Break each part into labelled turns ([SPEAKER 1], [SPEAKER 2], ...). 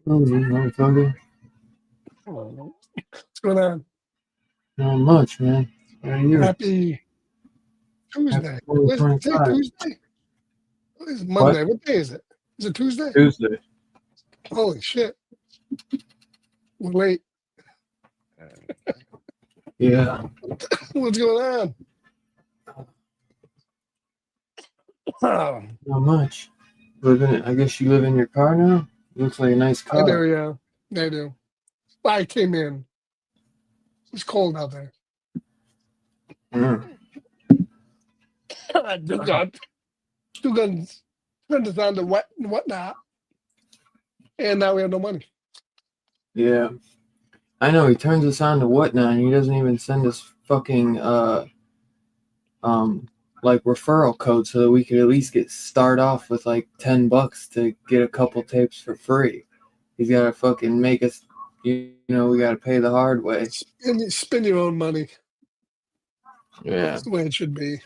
[SPEAKER 1] Oh, motherfucker.
[SPEAKER 2] What's going on?
[SPEAKER 1] Not much, man. How are you?
[SPEAKER 2] Happy Tuesday.
[SPEAKER 1] Happy
[SPEAKER 2] What's it,
[SPEAKER 1] 25.
[SPEAKER 2] Tuesday? It's Monday. What day is it? Is it Tuesday?
[SPEAKER 1] Tuesday.
[SPEAKER 2] Holy shit. We're late.
[SPEAKER 1] Yeah.
[SPEAKER 2] What's going on? Oh,
[SPEAKER 1] Not much. I guess you live in your car now? Looks like a nice
[SPEAKER 2] I do,
[SPEAKER 1] car.
[SPEAKER 2] yeah. I do. I came in. It's cold out there.
[SPEAKER 1] Mm.
[SPEAKER 2] I just got two guns. Turned us on to what and whatnot. And now we have no money.
[SPEAKER 1] Yeah. I know, he turns us on to whatnot and he doesn't even send us fucking like referral code so that we could at least start off with like $10 to get a couple tapes for free. He's gotta fucking make us, you know, we gotta pay the hard way.
[SPEAKER 2] Spend your own money.
[SPEAKER 1] Yeah.
[SPEAKER 2] That's the way it should be.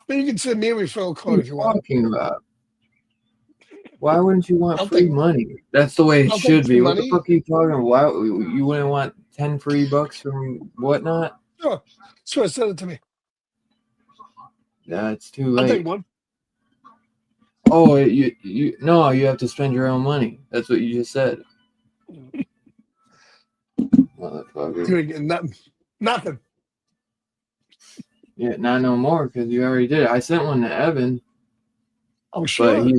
[SPEAKER 2] But you can send me a referral code
[SPEAKER 1] What are
[SPEAKER 2] if you
[SPEAKER 1] you
[SPEAKER 2] want.
[SPEAKER 1] talking about? Why wouldn't you want
[SPEAKER 2] I'll
[SPEAKER 1] free
[SPEAKER 2] take-
[SPEAKER 1] money? That's the way it
[SPEAKER 2] I'll
[SPEAKER 1] should
[SPEAKER 2] take
[SPEAKER 1] be.
[SPEAKER 2] free
[SPEAKER 1] What the
[SPEAKER 2] money.
[SPEAKER 1] fuck are you talking about? Why you wouldn't want 10 free bucks from whatnot?
[SPEAKER 2] Sure, send it to me.
[SPEAKER 1] Yeah, it's too
[SPEAKER 2] I'll take
[SPEAKER 1] late.
[SPEAKER 2] one.
[SPEAKER 1] Oh, no, you have to spend your own money. That's what you just said. Motherfucker.
[SPEAKER 2] You ain't getting nothing. Nothing.
[SPEAKER 1] Yeah, not no more because you already did it. I sent one to Evan,
[SPEAKER 2] I'm sure.
[SPEAKER 1] but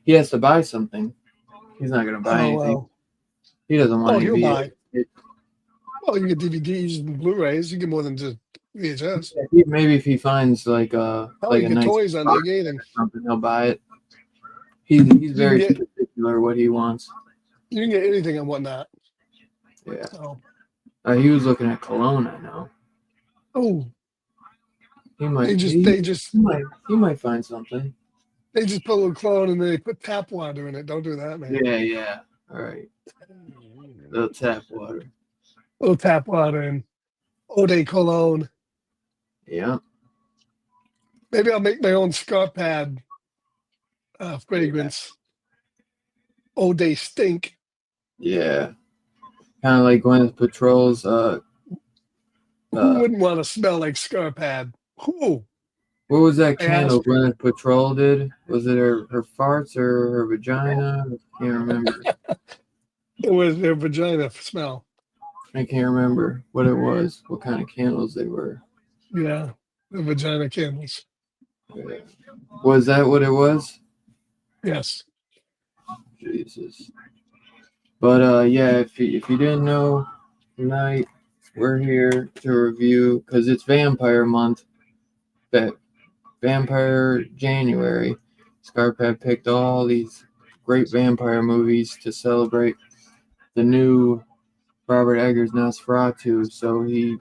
[SPEAKER 1] he has to buy something. He's not gonna buy anything.
[SPEAKER 2] Well.
[SPEAKER 1] He doesn't want
[SPEAKER 2] He'll
[SPEAKER 1] any
[SPEAKER 2] buy. Well, you get DVDs and Blu-rays. You get more than just VHS.
[SPEAKER 1] Maybe if he finds like
[SPEAKER 2] You
[SPEAKER 1] a
[SPEAKER 2] get
[SPEAKER 1] nice
[SPEAKER 2] toys on
[SPEAKER 1] box
[SPEAKER 2] there, anything.
[SPEAKER 1] or something, he'll buy it. He's very particular what he wants.
[SPEAKER 2] You can get anything and whatnot.
[SPEAKER 1] Yeah.
[SPEAKER 2] So.
[SPEAKER 1] He was looking at cologne. I know.
[SPEAKER 2] Oh.
[SPEAKER 1] He might. He might find something.
[SPEAKER 2] They just put a little cologne and they put tap water in it. Don't do that, man.
[SPEAKER 1] Yeah. All right. Little tap water.
[SPEAKER 2] Little tap water and eau de cologne.
[SPEAKER 1] Yeah.
[SPEAKER 2] Maybe I'll make my own scar pad fragrance. Yeah. Eau de stink.
[SPEAKER 1] Yeah. Kind of like Gwyneth Paltrow's.
[SPEAKER 2] Who wouldn't want to smell like scar pad? Who?
[SPEAKER 1] What was that candle Gwyneth Paltrow did? Was it her farts or her vagina? I can't remember.
[SPEAKER 2] It was their vagina smell.
[SPEAKER 1] I can't remember what it was, what kind of candles they were.
[SPEAKER 2] Yeah, the vagina candles.
[SPEAKER 1] Yeah. Was that what it was?
[SPEAKER 2] Yes.
[SPEAKER 1] Jesus. But yeah, if you didn't know, tonight we're here to review because it's Vampire Month. That Vampire January. Scarpet picked all these great vampire movies to celebrate the new Robert Eggers Nosferatu. So he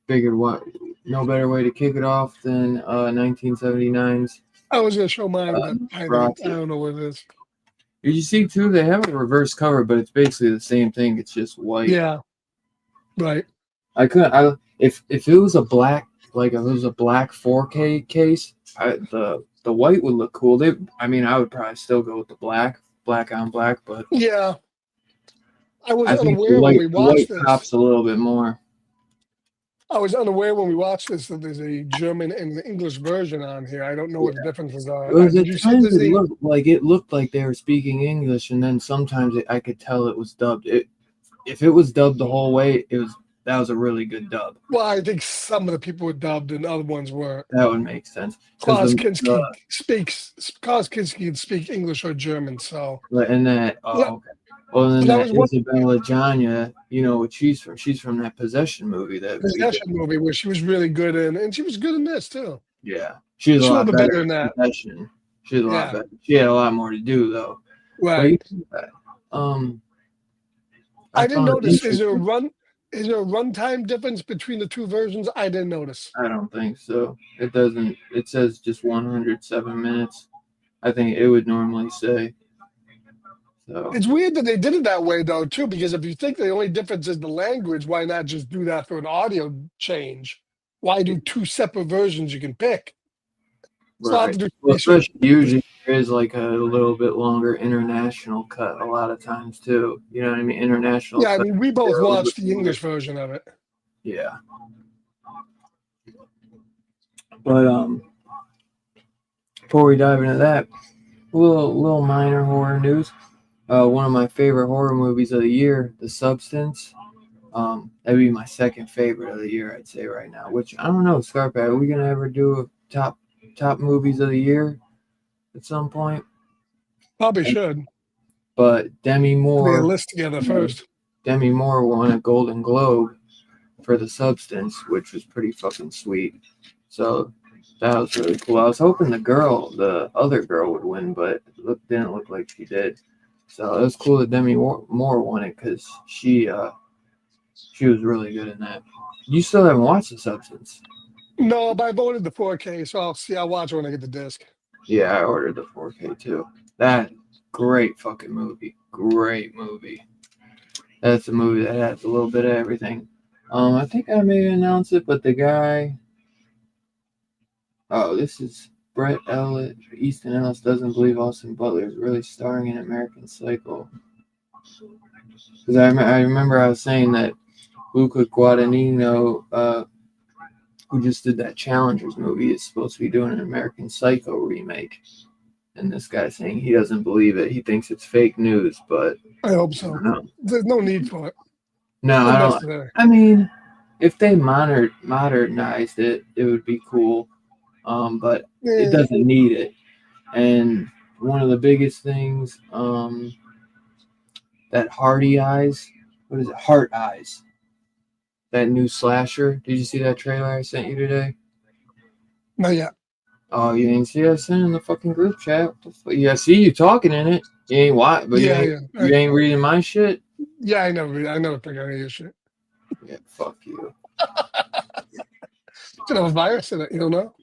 [SPEAKER 1] figured what no better way to kick it off than 1979's
[SPEAKER 2] I was gonna show mine, but I
[SPEAKER 1] Nosferatu.
[SPEAKER 2] don't know what it is.
[SPEAKER 1] Did you see too? They have a reverse cover, but it's basically the same thing. It's just white.
[SPEAKER 2] Yeah. Right.
[SPEAKER 1] I couldn't. If it was a black, like if it was a black 4K case, the white would look cool. I mean, I would probably still go with the black on black, but
[SPEAKER 2] Yeah. I was
[SPEAKER 1] I think the
[SPEAKER 2] unaware when
[SPEAKER 1] white
[SPEAKER 2] we
[SPEAKER 1] the white
[SPEAKER 2] watched this.
[SPEAKER 1] pops a little bit more.
[SPEAKER 2] I was unaware when we watched this that there's a German and an English version on here. I don't know what the differences
[SPEAKER 1] It
[SPEAKER 2] are.
[SPEAKER 1] was
[SPEAKER 2] Did
[SPEAKER 1] at
[SPEAKER 2] you see
[SPEAKER 1] times
[SPEAKER 2] there's
[SPEAKER 1] it
[SPEAKER 2] a
[SPEAKER 1] looked like they were speaking English, and then sometimes I could tell it was dubbed. If it was dubbed the whole way, that was a really good dub.
[SPEAKER 2] well, I think some of the people were dubbed and other ones weren't.
[SPEAKER 1] That would make sense because
[SPEAKER 2] Klaus Kinski can speak English or German, so
[SPEAKER 1] and that
[SPEAKER 2] yeah.
[SPEAKER 1] okay. Well, then
[SPEAKER 2] But I
[SPEAKER 1] that
[SPEAKER 2] was
[SPEAKER 1] Isabella Janya, you know what she's from? She's from that Possession movie that we did.
[SPEAKER 2] Possession movie where she was really good in, and she was good in this too.
[SPEAKER 1] Yeah, she was a
[SPEAKER 2] She was
[SPEAKER 1] lot
[SPEAKER 2] a
[SPEAKER 1] better
[SPEAKER 2] better
[SPEAKER 1] in
[SPEAKER 2] than that.
[SPEAKER 1] Possession. She was a lot
[SPEAKER 2] Yeah.
[SPEAKER 1] better. She had a lot more to do though.
[SPEAKER 2] Right.
[SPEAKER 1] But,
[SPEAKER 2] I didn't
[SPEAKER 1] found it
[SPEAKER 2] notice. Is there a
[SPEAKER 1] interesting.
[SPEAKER 2] runtime difference between the two versions? I didn't notice.
[SPEAKER 1] I don't think so. It doesn't. It says just 107 minutes. I think it would normally say. So
[SPEAKER 2] It's weird that they did it that way though, too, because if you think the only difference is the language, why not just do that for an audio change? Why do two separate versions you can pick? So I'll have
[SPEAKER 1] right.
[SPEAKER 2] to do
[SPEAKER 1] Well,
[SPEAKER 2] research.
[SPEAKER 1] especially usually there is like a little bit longer international cut a lot of times too. You know what I mean? International
[SPEAKER 2] Yeah, I
[SPEAKER 1] cut.
[SPEAKER 2] mean, we both
[SPEAKER 1] They're a little bit
[SPEAKER 2] watched the
[SPEAKER 1] longer.
[SPEAKER 2] English version of it.
[SPEAKER 1] Yeah. But before we dive into that, a little minor horror news. One of my favorite horror movies of the year, The Substance. That'd be my second favorite of the year, I'd say right now. Which I don't know, Scarpa, are we gonna ever do a top movies of the year at some point?
[SPEAKER 2] Probably should
[SPEAKER 1] But Demi
[SPEAKER 2] put a
[SPEAKER 1] Moore,
[SPEAKER 2] list together first.
[SPEAKER 1] Demi Moore won a Golden Globe for The Substance, which was pretty fucking sweet. So that was really cool. I was hoping the other girl would win, but it didn't look like she did. So it was cool that Demi Moore won it because she was really good in that. You still haven't watched The Substance?
[SPEAKER 2] No, but I voted the 4K, so I'll watch it when I get the disc.
[SPEAKER 1] Yeah, I ordered the 4K too. That great fucking movie. Great movie. That's a movie that has a little bit of everything. I think I may announce it, but the guy. Oh, this is Brett Ellis. Easton Ellis doesn't believe Austin Butler is really starring in American Psycho. Because I remember I was saying that Luca Guadagnino, who just did that Challengers movie, is supposed to be doing an American Psycho remake. And this guy's saying he doesn't believe it. He thinks it's fake news, but
[SPEAKER 2] I hope so.
[SPEAKER 1] I don't know.
[SPEAKER 2] There's no need for it.
[SPEAKER 1] No, I don't.
[SPEAKER 2] Unnecessary.
[SPEAKER 1] I mean, if they modernized it, it would be cool. But it doesn't need it. And one of the biggest things, that Hardy Eyes, what is it? Heart Eyes. That new slasher. Did you see that trailer I sent you today?
[SPEAKER 2] Not yet.
[SPEAKER 1] Oh, you ain't see us in the fucking group chat. Yeah, I see you talking in it. You ain't what? But
[SPEAKER 2] Yeah,
[SPEAKER 1] you ain't reading my shit.
[SPEAKER 2] Yeah, I never pick any of your shit.
[SPEAKER 1] Yeah, fuck you.
[SPEAKER 2] Could have a virus in it, you don't know?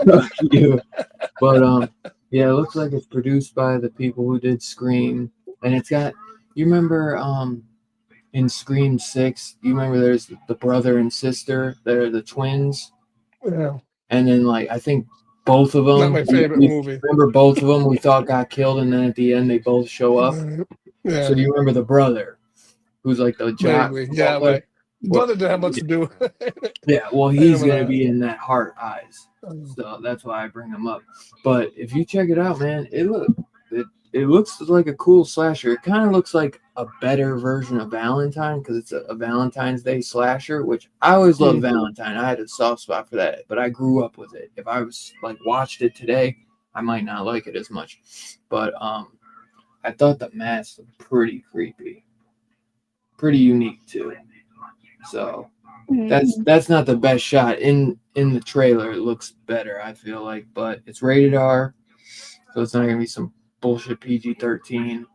[SPEAKER 1] Fuck you. But yeah, it looks like it's produced by the people who did Scream, and it's got. You remember in Scream 6? You remember there's the brother and sister. They're the twins.
[SPEAKER 2] Yeah.
[SPEAKER 1] And then I think both of them.
[SPEAKER 2] Not my favorite movie.
[SPEAKER 1] Remember both of them we thought got killed, and then at the end they both show up.
[SPEAKER 2] Yeah.
[SPEAKER 1] So you remember the brother, who's like the jock?
[SPEAKER 2] Yeah, right. The brother didn't have much to do.
[SPEAKER 1] Yeah, well, he's gonna be in that Heart Eyes, so that's why I bring him up. But if you check it out, man, it looks like a cool slasher. It kind of looks like a better version of Valentine because it's a Valentine's Day slasher, which I always loved Valentine. I had a soft spot for that, but I grew up with it. If I was watched it today, I might not like it as much. But I thought the mask looked pretty creepy, pretty unique too. So that's not the best shot in the trailer. It looks better, I feel like, but it's rated R, so it's not gonna be some bullshit PG-13.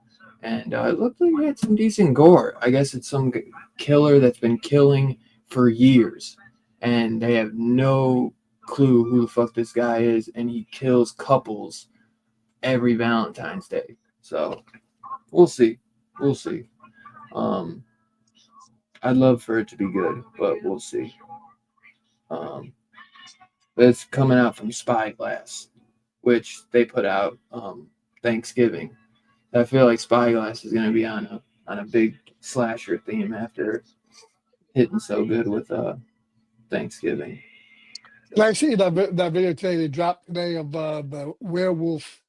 [SPEAKER 1] And it looked like it had some decent gore. I guess it's some killer that's been killing for years, and they have no clue who the fuck this guy is, and he kills couples every Valentine's Day. So we'll see. We'll see. Um, I'd love for it to be good, but we'll see. Um, it's coming out from Spyglass, which they put out Thanksgiving. I feel like Spyglass is going to be on a big slasher theme after hitting so good with Thanksgiving.
[SPEAKER 2] And I see that video today they dropped today of the werewolf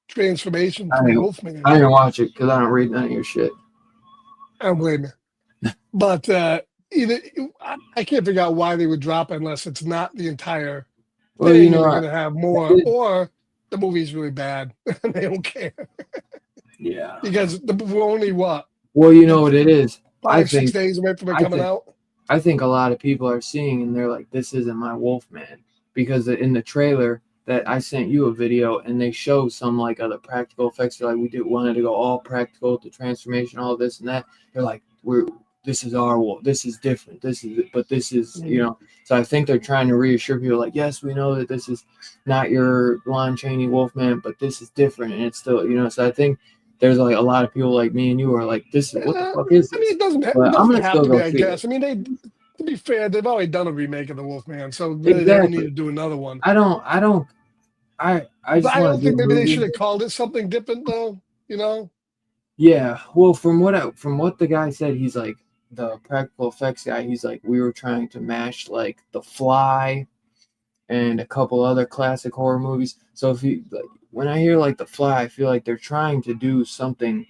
[SPEAKER 2] transformation
[SPEAKER 1] I
[SPEAKER 2] from
[SPEAKER 1] didn't,
[SPEAKER 2] Wolfman.
[SPEAKER 1] I didn't watch it because I don't read none of your shit.
[SPEAKER 2] I don't blame you. But either I can't figure out why they would drop it unless it's not the entire
[SPEAKER 1] Well,
[SPEAKER 2] thing
[SPEAKER 1] you
[SPEAKER 2] and
[SPEAKER 1] know,
[SPEAKER 2] they're going to have more, or the movie's really bad and they don't care.
[SPEAKER 1] Yeah.
[SPEAKER 2] Because we're only what?
[SPEAKER 1] Well, you know what it is.
[SPEAKER 2] 5-6 days away from it coming out.
[SPEAKER 1] I think a lot of people are seeing and they're like, "This isn't my Wolfman," because in the trailer that I sent you a video and they show some like other practical effects. They're like, wanted to go all practical, the transformation, all this and that. They're like, this is our wolf. This is different. This is, you know. So I think they're trying to reassure people like, yes, we know that this is not your Lon Chaney Wolfman, but this is different and it's still, you know. So I think there's like a lot of people like me and you are like, this is what the fuck is this?
[SPEAKER 2] I mean, it doesn't have to be, I guess. I mean, to be fair, they've already done a remake of the Wolfman, so really they don't need to do another one.
[SPEAKER 1] I don't
[SPEAKER 2] think maybe they should have called it something different though, you know?
[SPEAKER 1] Yeah. Well, from what the guy said, he's like the practical effects guy, he's like, we were trying to mash like The Fly and a couple other classic horror movies. So if you like, when I hear like The Fly, I feel like they're trying to do something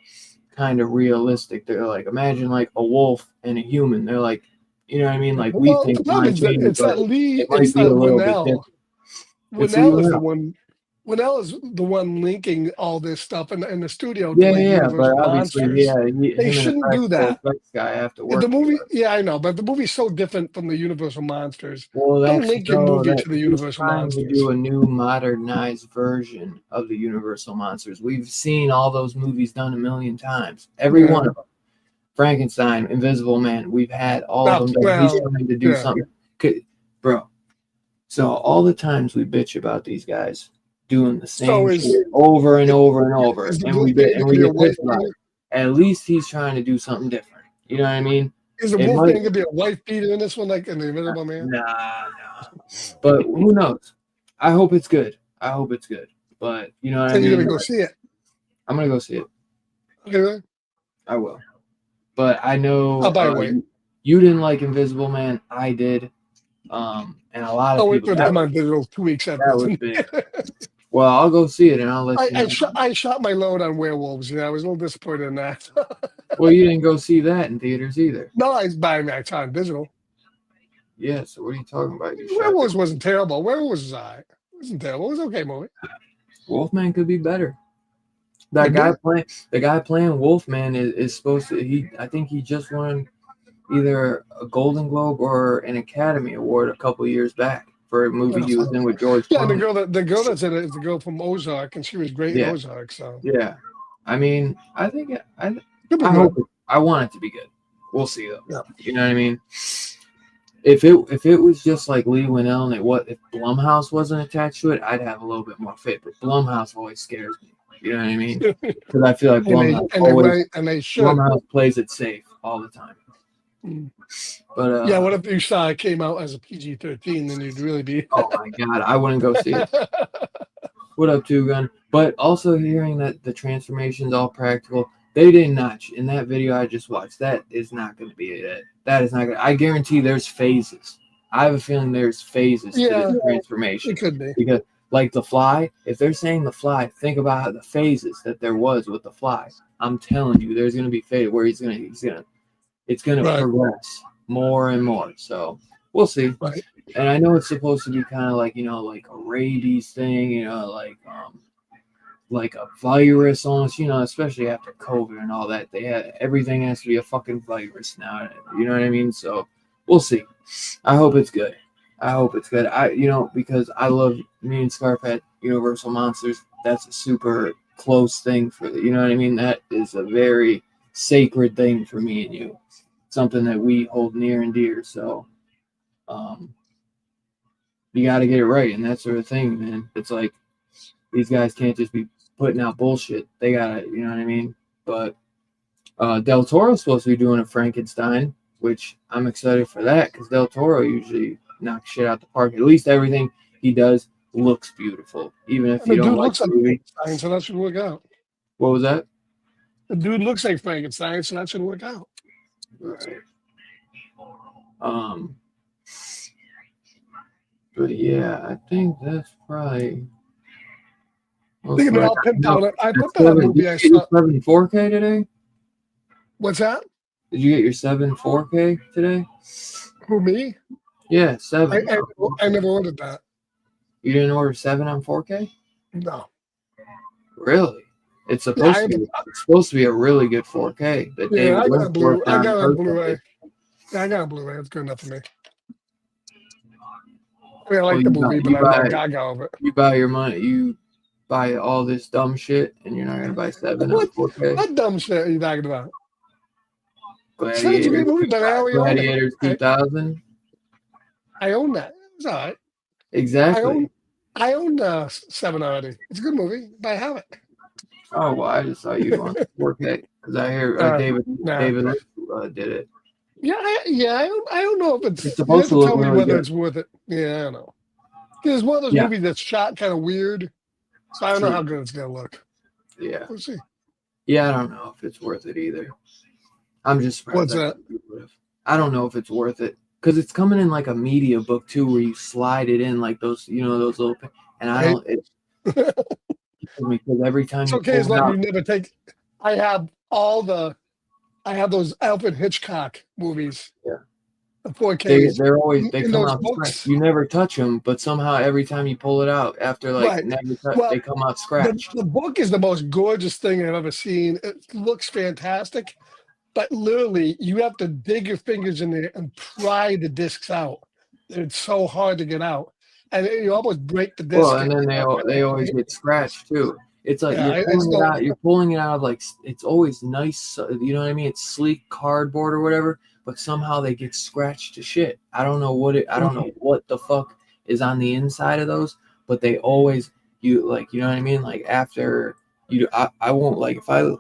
[SPEAKER 1] kind of realistic. They're like, imagine like a wolf and a human. They're like, you know what I mean? Like we think
[SPEAKER 2] it's that Lee,
[SPEAKER 1] it's that
[SPEAKER 2] Winnell. Winnell is the one. Winnell is the one linking all this stuff in the studio.
[SPEAKER 1] Yeah, but obviously,
[SPEAKER 2] Monsters. They shouldn't do that.
[SPEAKER 1] Guy have to work
[SPEAKER 2] the movie, yeah, I know, but the movie's so different from the Universal Monsters.
[SPEAKER 1] Well,
[SPEAKER 2] don't link your movie to the Universal Monsters.
[SPEAKER 1] To do a new modernized version of the Universal Monsters. We've seen all those movies done a million times. Every one of them. Frankenstein, Invisible Man. We've had all of them. He's trying to do something, bro. So all the times we bitch about these guys doing the same shit over and over and over, and we get pissed about it. At least he's trying to do something different. You know what I mean?
[SPEAKER 2] Is the Wolfman going to be a wife beater in this one, like in the Invisible Man?
[SPEAKER 1] Nah. But who knows? I hope it's good. But you know what I mean?
[SPEAKER 2] You're going to go see it?
[SPEAKER 1] I'm going to go see it.
[SPEAKER 2] Okay.
[SPEAKER 1] I will. But I know
[SPEAKER 2] I'll buy away.
[SPEAKER 1] You didn't like Invisible Man. I did. And a lot of people.
[SPEAKER 2] I'm on digital 2 weeks after.
[SPEAKER 1] That was big. Well, I'll go see it and I'll let you know.
[SPEAKER 2] I shot my load on werewolves. I was a little disappointed in that.
[SPEAKER 1] Well, you didn't go see that in theaters either.
[SPEAKER 2] No, I was buying that on digital.
[SPEAKER 1] Yeah, so what are you talking about?
[SPEAKER 2] Werewolves wasn't terrible. Werewolves was all right. It wasn't terrible. It was an okay movie.
[SPEAKER 1] Wolfman could be better. The guy playing Wolfman is supposed to. I think he just won either a Golden Globe or an Academy Award a couple years back for a movie he was in with George.
[SPEAKER 2] Yeah, the girl that's in it is the girl from Ozark, and she was great in Ozark. So
[SPEAKER 1] yeah, I mean, I think I want it to be good. We'll see though.
[SPEAKER 2] Yeah.
[SPEAKER 1] You know what I mean? If it was just like Lee Winnell and if Blumhouse wasn't attached to it, I'd have a little bit more faith. But Blumhouse always scares me. You know what I mean? Because I feel like Blumhouse plays it safe all the time. But
[SPEAKER 2] what if you saw it came out as a PG-13? Then you'd really be.
[SPEAKER 1] Oh my god, I wouldn't go see it. What up, Two Gun? But also hearing that the transformation's all practical. They did not in that video I just watched. That is not going to be it. That is not going. I guarantee there's phases. I have a feeling there's phases to the transformation.
[SPEAKER 2] It could be
[SPEAKER 1] because like The Fly. If they're saying The Fly, think about the phases that there was with The Fly. I'm telling you, there's going to be phase where it's going to progress more and more. So we'll see.
[SPEAKER 2] Right.
[SPEAKER 1] and I know it's supposed to be kind of like like a rabies thing, like a virus almost, especially after COVID and all that. They had everything has to be a fucking virus now. You know what I mean? So we'll see. I hope it's good. I hope it's good. Because I love me and Scarf at Universal Monsters. That's a super close thing for you know what I mean. That is a very sacred thing for me and you. Something that we hold near and dear. So, um, you got to get it right, and that sort of thing, man. It's like these guys can't just be putting out bullshit. They gotta, you know what I mean. But Del Toro's supposed to be doing a Frankenstein, which I'm excited for that because Del Toro usually knocks shit out the park. At least everything he does looks beautiful, even if
[SPEAKER 2] And
[SPEAKER 1] you
[SPEAKER 2] the
[SPEAKER 1] don't
[SPEAKER 2] dude
[SPEAKER 1] like
[SPEAKER 2] looks
[SPEAKER 1] the
[SPEAKER 2] like
[SPEAKER 1] movie.
[SPEAKER 2] Frankenstein, so that should work out.
[SPEAKER 1] What was that?
[SPEAKER 2] The dude looks like Frankenstein, so that should work out.
[SPEAKER 1] Right. Um, but yeah, I think that's probably.
[SPEAKER 2] Look at me
[SPEAKER 1] Like,
[SPEAKER 2] all pimped
[SPEAKER 1] no,
[SPEAKER 2] out. I
[SPEAKER 1] that's
[SPEAKER 2] pimped out a
[SPEAKER 1] seven. Did
[SPEAKER 2] movie I
[SPEAKER 1] you get your
[SPEAKER 2] saw.
[SPEAKER 1] 7 4K today?
[SPEAKER 2] What's that?
[SPEAKER 1] Did you get your 7 4K today?
[SPEAKER 2] Who, me?
[SPEAKER 1] Yeah, 7.
[SPEAKER 2] I never ordered that.
[SPEAKER 1] You didn't order 7 on 4K?
[SPEAKER 2] No.
[SPEAKER 1] Really? It's
[SPEAKER 2] Yeah,
[SPEAKER 1] supposed to be. It's supposed to be a really good 4K that
[SPEAKER 2] yeah,
[SPEAKER 1] David
[SPEAKER 2] I got a
[SPEAKER 1] Lynch worked
[SPEAKER 2] I
[SPEAKER 1] on
[SPEAKER 2] got a
[SPEAKER 1] personally.
[SPEAKER 2] Blu-ray. Yeah, I got a Blu-ray. It's good enough for me. I mean, I
[SPEAKER 1] Well,
[SPEAKER 2] like the movie, but I'm not gaga over it.
[SPEAKER 1] you buy your money, you buy all this dumb shit, and you're not gonna buy 7 on
[SPEAKER 2] What
[SPEAKER 1] 4K.
[SPEAKER 2] what dumb shit are you talking about? Seven's a great
[SPEAKER 1] Gladiators,
[SPEAKER 2] movie, but I already own it.
[SPEAKER 1] Gladiators 2000.
[SPEAKER 2] I own that. It's all right. I
[SPEAKER 1] Exactly.
[SPEAKER 2] own I own Seven already. It's a good movie, but I have it.
[SPEAKER 1] Oh well, I just thought you'd want the 4K because I hear
[SPEAKER 2] Uh,
[SPEAKER 1] David
[SPEAKER 2] nah.
[SPEAKER 1] David Lynch, did it.
[SPEAKER 2] Yeah, I don't know if
[SPEAKER 1] It's
[SPEAKER 2] it's. You
[SPEAKER 1] supposed
[SPEAKER 2] have
[SPEAKER 1] to
[SPEAKER 2] to
[SPEAKER 1] look
[SPEAKER 2] tell me
[SPEAKER 1] really
[SPEAKER 2] whether
[SPEAKER 1] good.
[SPEAKER 2] it's worth it. Yeah, I don't know. 'Cause it's one of those
[SPEAKER 1] Yeah,
[SPEAKER 2] movies that's shot kind of weird, so I don't know
[SPEAKER 1] true.
[SPEAKER 2] how good it's gonna look.
[SPEAKER 1] Yeah,
[SPEAKER 2] We'll see.
[SPEAKER 1] yeah. I don't know if it's worth it either. I'm just surprised
[SPEAKER 2] What's
[SPEAKER 1] that
[SPEAKER 2] that?
[SPEAKER 1] company would have. I don't know if it's worth it because it's coming in like a media book too, where you slide it in like those, those little. And I
[SPEAKER 2] Right?
[SPEAKER 1] don't. It kills me because every time
[SPEAKER 2] It's
[SPEAKER 1] you
[SPEAKER 2] okay as
[SPEAKER 1] pull it
[SPEAKER 2] long as
[SPEAKER 1] out,
[SPEAKER 2] you never take. I have all the. I have those Alfred Hitchcock movies,
[SPEAKER 1] yeah,
[SPEAKER 2] the 4Ks
[SPEAKER 1] they
[SPEAKER 2] in
[SPEAKER 1] come
[SPEAKER 2] those
[SPEAKER 1] out scratched.
[SPEAKER 2] books.
[SPEAKER 1] You never touch them, but somehow every time you pull it out after like
[SPEAKER 2] Right.
[SPEAKER 1] never they
[SPEAKER 2] Well,
[SPEAKER 1] come out
[SPEAKER 2] the
[SPEAKER 1] scratched.
[SPEAKER 2] the book is the most gorgeous thing I've ever seen. It looks fantastic, but literally, you have to dig your fingers in there and pry the discs out. It's so hard to get out, and you almost break the
[SPEAKER 1] Well,
[SPEAKER 2] disc.
[SPEAKER 1] and then they always get scratched too. It's like
[SPEAKER 2] Yeah,
[SPEAKER 1] you're
[SPEAKER 2] it's
[SPEAKER 1] pulling it
[SPEAKER 2] no.
[SPEAKER 1] out. You're pulling it out of like it's always nice. You know what I mean? It's sleek cardboard or whatever, but somehow they get scratched to shit. I don't know what it. I don't know what the fuck is on the inside of those, but they always you know what I mean? Like after I won't like if I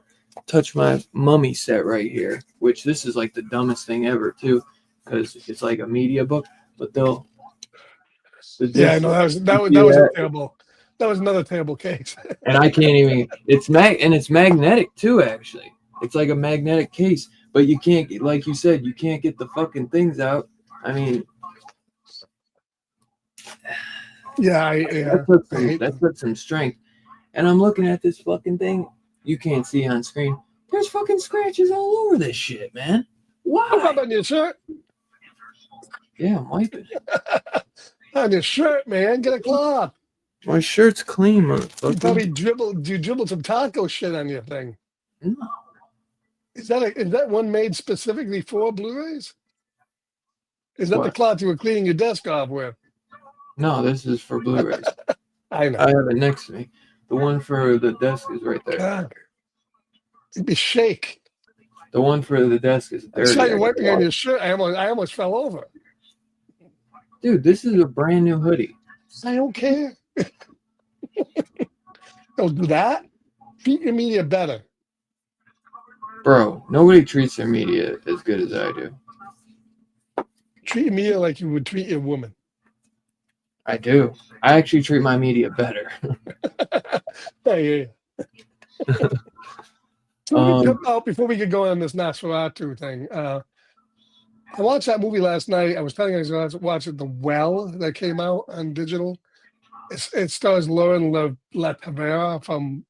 [SPEAKER 1] touch my mummy set right here, which this is like the dumbest thing ever too, because it's like a media book, but the
[SPEAKER 2] Yeah,
[SPEAKER 1] disc.
[SPEAKER 2] no,
[SPEAKER 1] You
[SPEAKER 2] that
[SPEAKER 1] see
[SPEAKER 2] was a
[SPEAKER 1] that?
[SPEAKER 2] terrible. That was another terrible case.
[SPEAKER 1] And I can't even. It's magnetic too. Actually, it's like a magnetic case, but you can't like you said, you can't get the fucking things out. I mean,
[SPEAKER 2] Yeah, I hate
[SPEAKER 1] that
[SPEAKER 2] them.
[SPEAKER 1] took some strength. And I'm looking at this fucking thing. You can't see on screen. There's fucking scratches all over this shit, man.
[SPEAKER 2] How
[SPEAKER 1] Why?
[SPEAKER 2] about on your shirt?
[SPEAKER 1] Yeah, I'm wiping.
[SPEAKER 2] On your shirt, man. Get a cloth.
[SPEAKER 1] My shirt's clean,
[SPEAKER 2] You
[SPEAKER 1] motherfucker.
[SPEAKER 2] probably dribbled some taco shit on your thing.
[SPEAKER 1] No.
[SPEAKER 2] Is that one made specifically for Blu-rays? Is that the
[SPEAKER 1] What?
[SPEAKER 2] cloth you were cleaning your desk off with?
[SPEAKER 1] No, this is for Blu-rays.
[SPEAKER 2] I know.
[SPEAKER 1] I have it next to me. The one for the desk is right there.
[SPEAKER 2] God, it'd be shake.
[SPEAKER 1] The one for the desk is
[SPEAKER 2] I saw
[SPEAKER 1] dirty.
[SPEAKER 2] you
[SPEAKER 1] I gotta
[SPEAKER 2] wiping on
[SPEAKER 1] wash.
[SPEAKER 2] your shirt. I almost fell over.
[SPEAKER 1] Dude, this is a brand new hoodie.
[SPEAKER 2] I don't care. Don't do that. Treat your media better.
[SPEAKER 1] Bro, nobody treats their media as good as I do.
[SPEAKER 2] Treat your media like you would treat your woman.
[SPEAKER 1] I do. I actually treat my media better.
[SPEAKER 2] Hey, before we get going on this Nosferatu thing, I watched that movie last night. I was telling you I was going to watch it, The Well, that came out on digital. It stars Lauren LaTavera from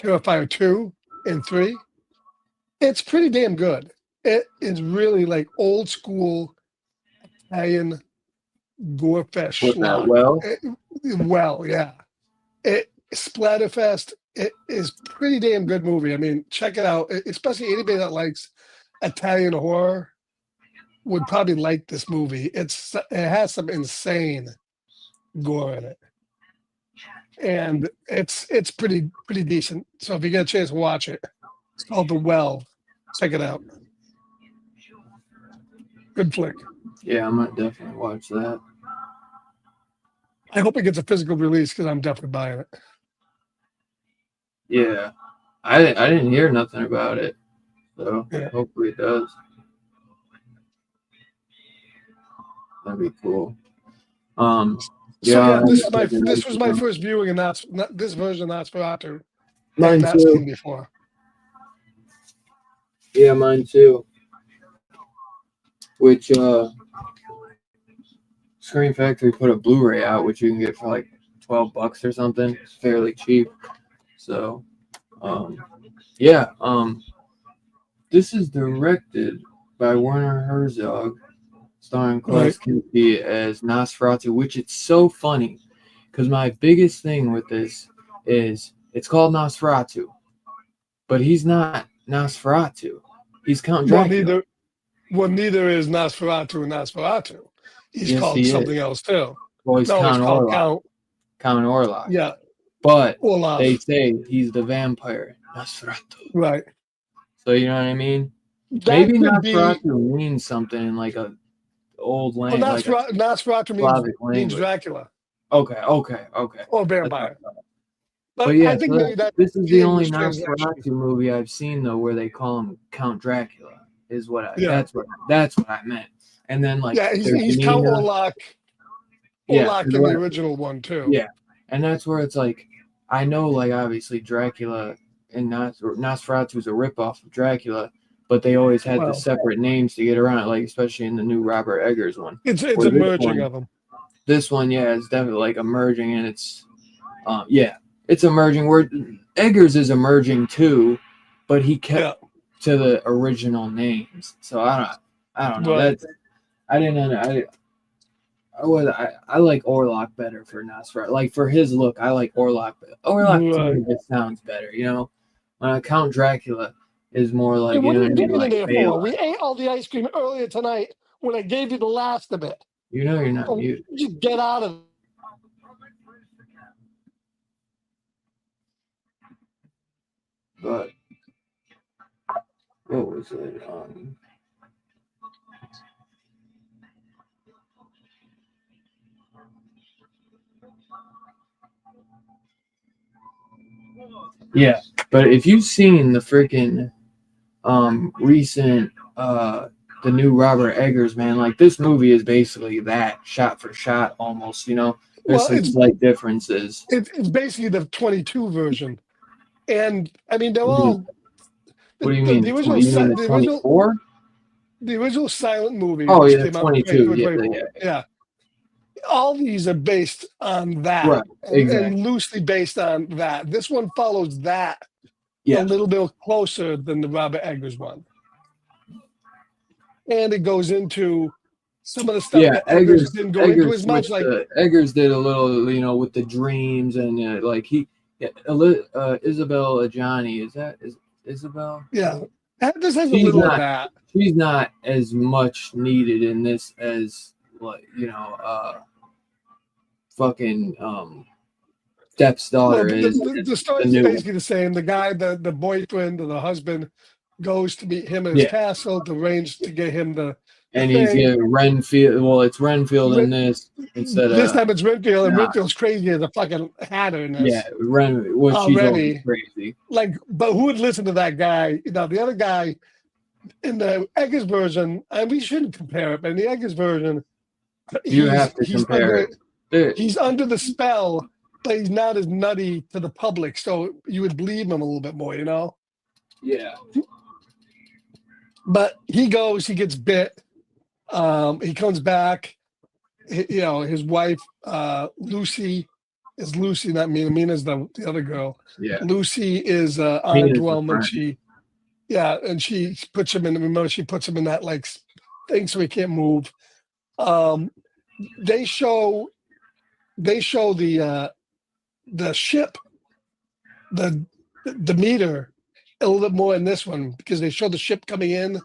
[SPEAKER 2] Terrifier 2 and 3. It's pretty damn good. It is really like old school Italian gore fest
[SPEAKER 1] With that
[SPEAKER 2] schlock.
[SPEAKER 1] well?
[SPEAKER 2] Well, yeah. Splatterfest. It is pretty damn good movie. I mean, check it out. Especially anybody that likes Italian horror would probably like this movie. It has some insane gore in it, and it's pretty decent. So if you get a chance to watch it, it's called The Well. Check it out. Good flick.
[SPEAKER 1] Yeah, I might definitely watch that.
[SPEAKER 2] I hope it gets a physical release because I'm definitely buying it.
[SPEAKER 1] Yeah, I didn't hear nothing about it, so
[SPEAKER 2] Yeah.
[SPEAKER 1] hopefully it does. That'd be cool.
[SPEAKER 2] So
[SPEAKER 1] Yeah,
[SPEAKER 2] this was my first viewing, and that's this version of Nosferatu. I
[SPEAKER 1] mine
[SPEAKER 2] had not
[SPEAKER 1] too.
[SPEAKER 2] seen before.
[SPEAKER 1] Yeah, mine too. Which Screen Factory put a Blu-ray out, which you can get for like $12 or something. It's fairly cheap. So, yeah. This is directed by Werner Herzog, starring Klaus Kinski as Nosferatu, which it's so funny because my biggest thing with this is it's called Nosferatu, but he's not Nosferatu. He's Count Dracula.
[SPEAKER 2] Neither is Nosferatu and Nosferatu. He's called something else too.
[SPEAKER 1] Well, he's Count Orlok. Count Orlok.
[SPEAKER 2] Yeah.
[SPEAKER 1] But
[SPEAKER 2] Olaf.
[SPEAKER 1] They say he's the vampire Nosferatu.
[SPEAKER 2] Right.
[SPEAKER 1] So you know what I mean? Maybe Nosferatu means something in like a old language.
[SPEAKER 2] Well, Nosferatu means Dracula.
[SPEAKER 1] Okay.
[SPEAKER 2] Or vampire.
[SPEAKER 1] But yeah, I think this is the only Nosferatu movie I've seen though where they call him Count Dracula. Is what I that's what I meant. And then like
[SPEAKER 2] he's Count Orlok. Orlok in the original one too.
[SPEAKER 1] Yeah, and that's where it's like I know like obviously Dracula and Nosferatu is a ripoff of Dracula, but they always had the separate names to get around, like especially in the new Robert Eggers one.
[SPEAKER 2] It's a merging of them.
[SPEAKER 1] This one, yeah, is definitely like emerging, and it's it's emerging. Where Eggers is emerging too, but he kept to the original names. So I don't know. That's I like Orlok better for Nosferatu. Like for his look, I like Orlok. Orlok to me just sounds better, you know. Count Dracula is more like
[SPEAKER 2] what are you doing in there for? We ate all the ice cream earlier tonight when I gave you the last of it.
[SPEAKER 1] You know you're not mute.
[SPEAKER 2] Just get out of it.
[SPEAKER 1] But what was it? Yeah, but if you've seen the freaking recent the new Robert Eggers, man, like this movie is basically that shot for shot almost, you know. There's some slight differences.
[SPEAKER 2] It's basically the 22 version. And I mean they're all
[SPEAKER 1] what do you mean? The
[SPEAKER 2] original silent movie.
[SPEAKER 1] Oh yeah, 22.
[SPEAKER 2] Yeah. All these are based on that,
[SPEAKER 1] right? Exactly.
[SPEAKER 2] And loosely based on that. This one follows that a little bit closer than the Robert Eggers one, and it goes into some of the stuff that Eggers didn't go into as much. Like
[SPEAKER 1] Eggers did a little, you know, with the dreams and like Isabel Adjani. Is Isabel?
[SPEAKER 2] Yeah, this has a little of that.
[SPEAKER 1] She's not as much needed in this as like fucking Depp's daughter is.
[SPEAKER 2] The story is basically the same. The guy, the boyfriend or the husband, goes to meet him in his castle to arrange to get him the.
[SPEAKER 1] And he's Renfield. Well, it's Renfield in this instead of
[SPEAKER 2] this time it's Renfield, and Renfield's crazy as a fucking hatter in this.
[SPEAKER 1] Yeah, she's already crazy.
[SPEAKER 2] Like, but who would listen to that guy? You know, the other guy in the Eggers version, and we shouldn't compare it, but in the Eggers version,
[SPEAKER 1] you have to compare it.
[SPEAKER 2] He's under the spell, but he's not as nutty to the public, so you would believe him a little bit more, you know?
[SPEAKER 1] Yeah.
[SPEAKER 2] But he gets bit. He comes back. You know, his wife, Lucy, is Lucy, not Mina. Mina's the other girl.
[SPEAKER 1] Yeah.
[SPEAKER 2] Lucy is on Dwellman. And she puts him in. Remember, she puts him in that like thing so he can't move. they show the ship, the meter a little bit more in this one because they show the ship coming in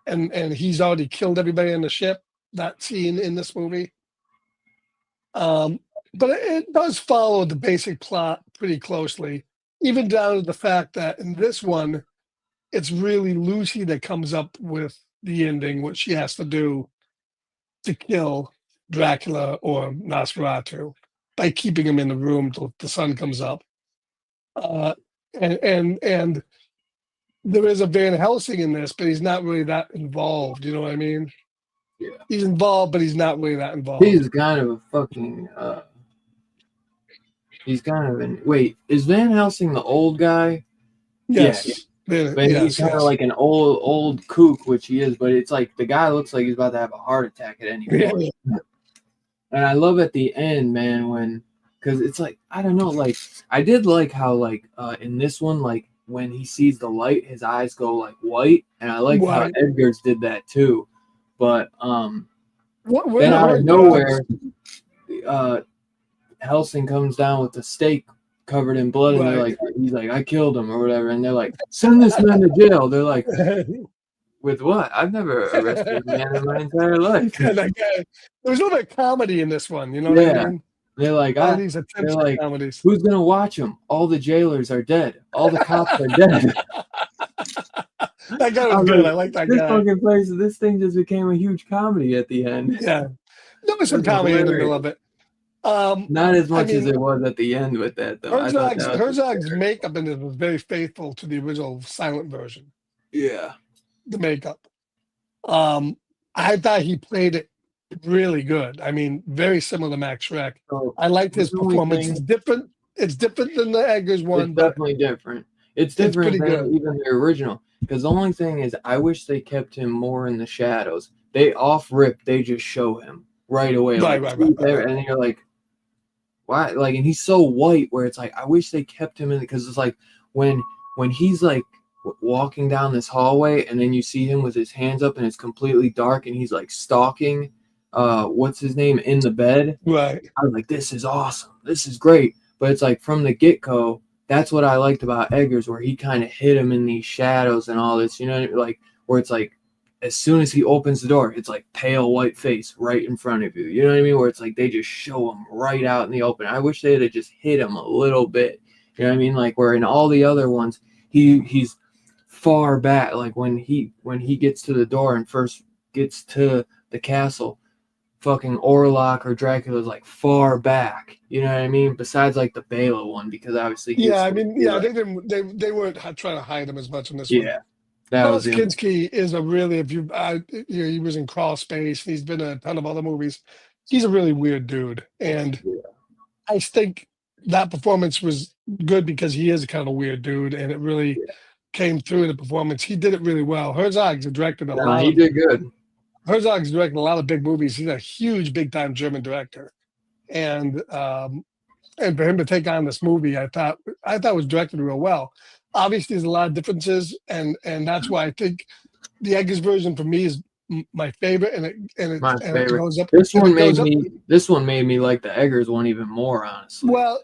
[SPEAKER 2] and he's already killed everybody on the ship. That scene in this movie. But it does follow the basic plot pretty closely, even down to the fact that in this one, it's really Lucy that comes up with the ending, what she has to do to kill Dracula or Nosferatu by keeping him in the room till the sun comes up. And there is a Van Helsing in this, but he's not really that involved. You know what I mean?
[SPEAKER 1] Yeah.
[SPEAKER 2] He's involved, but he's not really that involved.
[SPEAKER 1] He's kind of a fucking. He's kind of an. Wait, is Van Helsing the old guy?
[SPEAKER 2] Yes.
[SPEAKER 1] Yeah.
[SPEAKER 2] But
[SPEAKER 1] But he's kind of like an old kook, which he is. But it's like the guy looks like he's about to have a heart attack at any point. Yeah. And I love at the end, man, because it's like I don't know, like I did like how like in this one, like when he sees the light, his eyes go like white, and I like how Edgar's did that too. But then out of nowhere, Helsing comes down with a stake covered in blood, and they're like, he's like, I killed him or whatever, and they're like, send this man to jail. They're like, with what? I've never arrested a man in my entire life.
[SPEAKER 2] There was a little bit of comedy in this one, you know what I mean?
[SPEAKER 1] They're like,
[SPEAKER 2] comedies.
[SPEAKER 1] Who's gonna watch him? All the jailers are dead. All the cops are dead.
[SPEAKER 2] That guy was good. I like that guy.
[SPEAKER 1] Fucking place. This thing just became a huge comedy at the end.
[SPEAKER 2] Yeah, there was some comedy in the middle of it.
[SPEAKER 1] Not as much as it was at the end with that, though.
[SPEAKER 2] Herzog's makeup in this was very faithful to the original silent version.
[SPEAKER 1] Yeah,
[SPEAKER 2] the makeup. I thought he played it really good. I mean, very similar to Max Schreck. I liked his performance. It's different. It's different than the Eggers one.
[SPEAKER 1] It's definitely different. It's different than even the original. Because the only thing is, I wish they kept him more in the shadows. They off-rip, they just show him right away.
[SPEAKER 2] Right.
[SPEAKER 1] And you're like, why? Like, and he's so white where it's like, I wish they kept him in, because it's like when he's like walking down this hallway and then you see him with his hands up and it's completely dark and he's like stalking what's his name in the bed.
[SPEAKER 2] Right.
[SPEAKER 1] I was like, this is awesome. This is great. But it's like from the get-go, that's what I liked about Eggers, where he kind of hid him in these shadows and all this, you know, like where it's like as soon as he opens the door, it's like pale white face right in front of you. You know what I mean? Where it's like they just show him right out in the open. I wish they'd have just hit him a little bit. You know what I mean? Like where in all the other ones, he's far back. Like when he gets to the door and first gets to the castle, fucking Orlok or Dracula's like far back. You know what I mean? Besides like the Bela one, because obviously
[SPEAKER 2] they weren't trying to hide him as much in this one.
[SPEAKER 1] Yeah.
[SPEAKER 2] Klaus Kinski is a really, he was in Crawl Space. He's been in a ton of other movies. He's a really weird dude. And I think that performance was good because he is a kind of weird dude, and it really came through in the performance. He did it really well. Herzog's directed a lot.
[SPEAKER 1] He did good.
[SPEAKER 2] Herzog's directed a lot of big movies. He's a huge, big-time German director. And for him to take on this movie, I thought was directed real well. Obviously, there's a lot of differences, and that's why I think the Eggers version for me is my favorite, and it goes up.
[SPEAKER 1] This one made me like the Eggers one even more, honestly.
[SPEAKER 2] Well,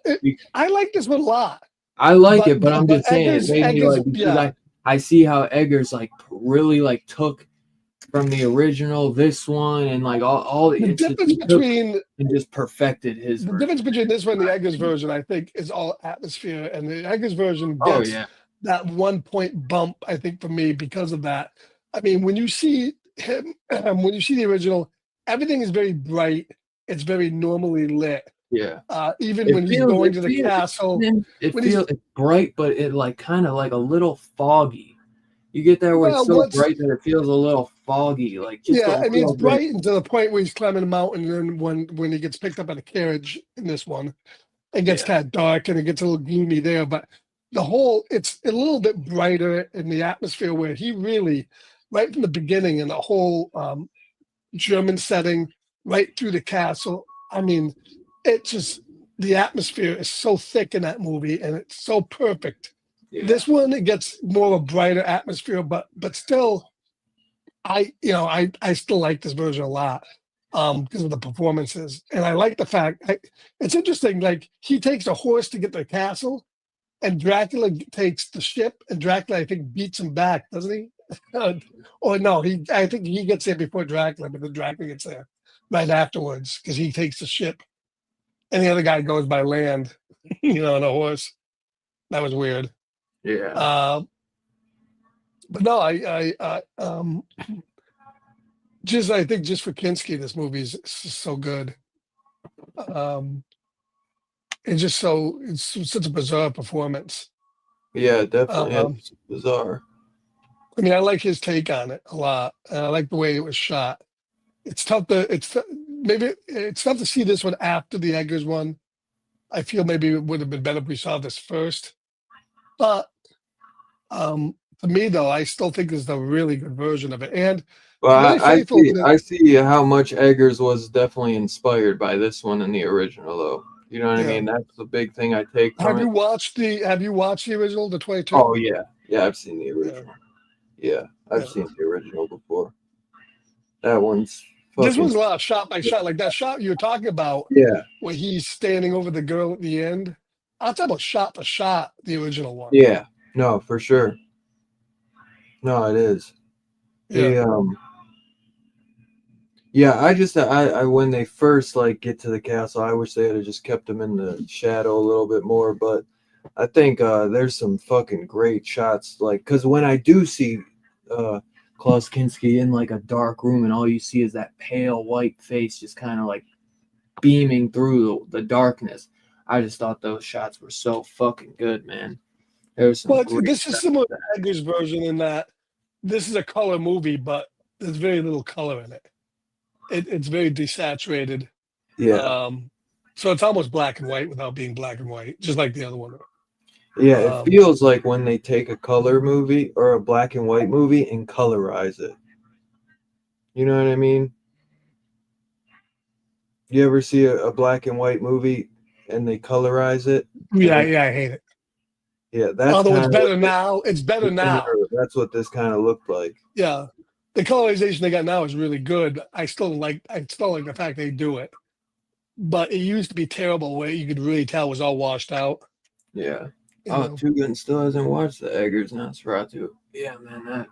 [SPEAKER 2] I like this one a lot.
[SPEAKER 1] I like it, but I'm just saying it made me like, because I see how Eggers like really like took from the original this one and like all the
[SPEAKER 2] difference between
[SPEAKER 1] and just perfected his
[SPEAKER 2] the difference between this one and the Eggers version, I think, is all atmosphere, and the Eggers version gets that 1 point bump, I think, for me because of that. I mean, when you see him, when you see the original, everything is very bright. It's very normally lit.
[SPEAKER 1] Yeah.
[SPEAKER 2] Even when he's going to the castle,
[SPEAKER 1] it's bright, but it like kind of like a little foggy. You get there where it's so bright that it feels a little foggy. Like
[SPEAKER 2] it's bright to the point where he's climbing a mountain, and then when he gets picked up in a carriage in this one, it gets kind of dark and it gets a little gloomy there. But the whole, it's a little bit brighter in the atmosphere where he really, right from the beginning, and the whole German setting, right through the castle. I mean, it's just the atmosphere is so thick in that movie, and it's so perfect. Yeah. This one, it gets more of a brighter atmosphere, but still, I still like this version a lot. because of the performances. And I like the fact it's interesting. Like he takes a horse to get to the castle, and Dracula takes the ship, and Dracula I think beats him back, doesn't he? Or no, I think he gets there before Dracula, but then Dracula gets there right afterwards because he takes the ship, and the other guy goes by land, on a horse. That was weird.
[SPEAKER 1] Yeah.
[SPEAKER 2] But no, I think just for Kinski, this movie is so good. It's just it's such a bizarre performance.
[SPEAKER 1] Yeah, definitely.
[SPEAKER 2] Um,
[SPEAKER 1] It's bizarre.
[SPEAKER 2] I mean, I like his take on it a lot, and I like the way it was shot. It's tough maybe it's tough to see this one after the Eggers one. I feel maybe it would have been better if we saw this first. But to me, though, I still think this is a really good version of it, and
[SPEAKER 1] Well,
[SPEAKER 2] very
[SPEAKER 1] I
[SPEAKER 2] faithful
[SPEAKER 1] see.
[SPEAKER 2] to the
[SPEAKER 1] I see how much Eggers was definitely inspired by this one in the original, though. You know what I
[SPEAKER 2] yeah.
[SPEAKER 1] mean? That's the big thing I take from
[SPEAKER 2] Have
[SPEAKER 1] it.
[SPEAKER 2] you watched the original, the 22?
[SPEAKER 1] Oh yeah, yeah. I've seen the
[SPEAKER 2] Yeah,
[SPEAKER 1] original. Yeah, I've
[SPEAKER 2] yeah.
[SPEAKER 1] seen the original before. That one's
[SPEAKER 2] This
[SPEAKER 1] fucking
[SPEAKER 2] one's a lot of shot by shot, like that shot you were talking about,
[SPEAKER 1] yeah,
[SPEAKER 2] where he's standing over the girl at the end. I'm talking about shot for shot, the original one.
[SPEAKER 1] yeah. No, for sure. No, it is.
[SPEAKER 2] Yeah.
[SPEAKER 1] The Yeah, I when they first like get to the castle, I wish they had just kept them in the shadow a little bit more. But I think there's some fucking great shots, like because when I do see Klaus Kinski in like a dark room and all you see is that pale white face just kind of like beaming through the darkness, I just thought those shots were so fucking good, man. There's some
[SPEAKER 2] Well,
[SPEAKER 1] great
[SPEAKER 2] this is
[SPEAKER 1] shots.
[SPEAKER 2] similar to Edgar's version in that this is a color movie, but there's very little color in it. It's very desaturated.
[SPEAKER 1] Yeah,
[SPEAKER 2] Um, so it's almost black and white without being black and white, just like the other one.
[SPEAKER 1] yeah. It
[SPEAKER 2] Um,
[SPEAKER 1] feels like when they take a color movie or a black and white movie and colorize it. You know what I mean? You ever see a black and white movie and they colorize it? And
[SPEAKER 2] yeah,
[SPEAKER 1] then,
[SPEAKER 2] yeah, I hate it.
[SPEAKER 1] yeah, that's
[SPEAKER 2] Although
[SPEAKER 1] kind
[SPEAKER 2] it's
[SPEAKER 1] of what
[SPEAKER 2] better now. It's better now.
[SPEAKER 1] that's what this kind of looked like.
[SPEAKER 2] Yeah. The colorization they got now is really good. I still like the fact they do it. But it used to be terrible where you could really tell it was all washed out,
[SPEAKER 1] Yeah.
[SPEAKER 2] you
[SPEAKER 1] Oh,
[SPEAKER 2] know.
[SPEAKER 1] Tugin still hasn't watched the Eggers Nosferatu. Yeah, man, that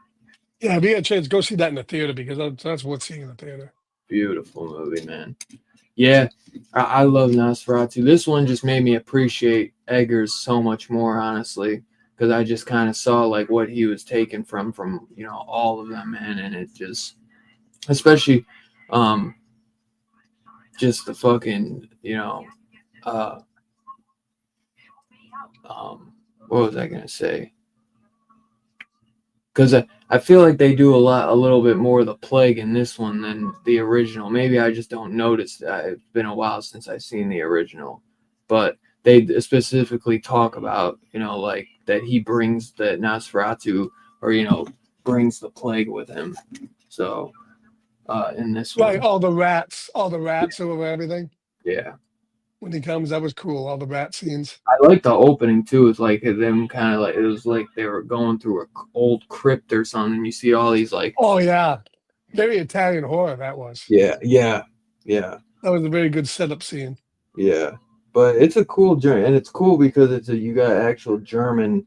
[SPEAKER 2] Yeah, if you get a chance, go see that in the theater because that's worth seeing in the theater.
[SPEAKER 1] beautiful movie, man. Yeah, I love Nosferatu. This one just made me appreciate Eggers so much more, honestly, because I just kind of saw like what he was taking from all of them, man, and it just, especially, um, just the fucking uh, what was I gonna say? Because I feel like they do a little bit more of the plague in this one than the original. Maybe I just don't notice. It's been a while since I've seen the original, but they specifically talk about like that he brings the Nosferatu or brings the plague with him. So in this
[SPEAKER 2] Right,
[SPEAKER 1] one,
[SPEAKER 2] all the rats over everything.
[SPEAKER 1] yeah.
[SPEAKER 2] When he comes, that was cool. All the rat scenes.
[SPEAKER 1] I like the opening too. It's like them kind of like it was like they were going through a old crypt or something. You see all these like
[SPEAKER 2] Oh yeah, very Italian horror that was.
[SPEAKER 1] yeah.
[SPEAKER 2] That was a very good setup scene.
[SPEAKER 1] Yeah, but it's a cool journey, and it's cool because you got actual German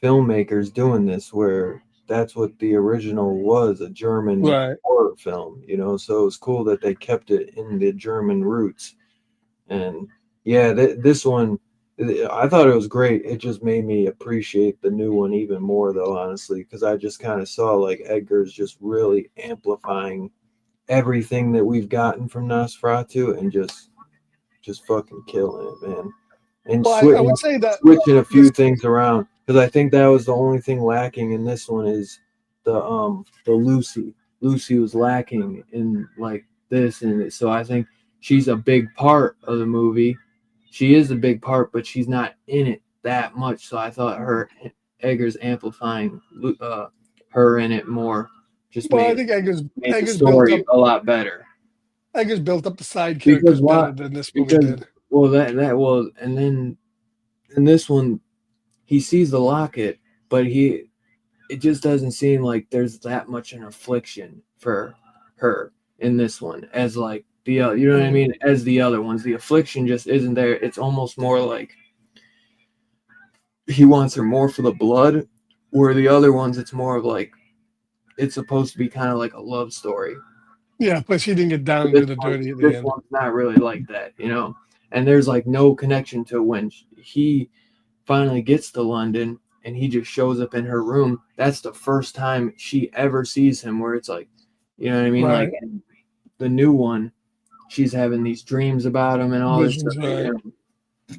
[SPEAKER 1] filmmakers doing this, where that's what the original was, a German
[SPEAKER 2] Right.
[SPEAKER 1] horror film, So it's cool that they kept it in the German roots, and yeah, this one, I thought it was great. It just made me appreciate the new one even more, though, honestly, because I just kind of saw like Edgar's just really amplifying everything that we've gotten from Nosferatu and just fucking killing it, man. And
[SPEAKER 2] Well, I would say that
[SPEAKER 1] switching a few
[SPEAKER 2] this.
[SPEAKER 1] things around because I think that was the only thing lacking in this one is the Lucy. Lucy was lacking in like this, and so I think she's a big part of the movie. She is a big part, but she's not in it that much. So I thought Eggers amplifying her in it more just
[SPEAKER 2] Well, I
[SPEAKER 1] made
[SPEAKER 2] think
[SPEAKER 1] the
[SPEAKER 2] Eggers built
[SPEAKER 1] story
[SPEAKER 2] up
[SPEAKER 1] a lot better.
[SPEAKER 2] Eggers built up the side
[SPEAKER 1] Because
[SPEAKER 2] characters better
[SPEAKER 1] what?
[SPEAKER 2] than this movie
[SPEAKER 1] Because
[SPEAKER 2] did.
[SPEAKER 1] well, and then in this one, he sees the locket, but it just doesn't seem like there's that much an affliction for her. in this one as like the you know what I mean, as the other ones. The affliction just isn't there. It's almost more like he wants her more for the blood, where the other ones it's more of like it's supposed to be kind of like a love story.
[SPEAKER 2] Yeah, plus he didn't get down
[SPEAKER 1] But
[SPEAKER 2] and do the dirty at the
[SPEAKER 1] this
[SPEAKER 2] end.
[SPEAKER 1] one's not really like that, you know. And there's like no connection to when he finally gets to London and he just shows up in her room. That's the first time she ever sees him, where it's like, you know what I mean?
[SPEAKER 2] Right.
[SPEAKER 1] Like the new one, she's having these dreams about him and all this stuff.
[SPEAKER 2] Visions, right.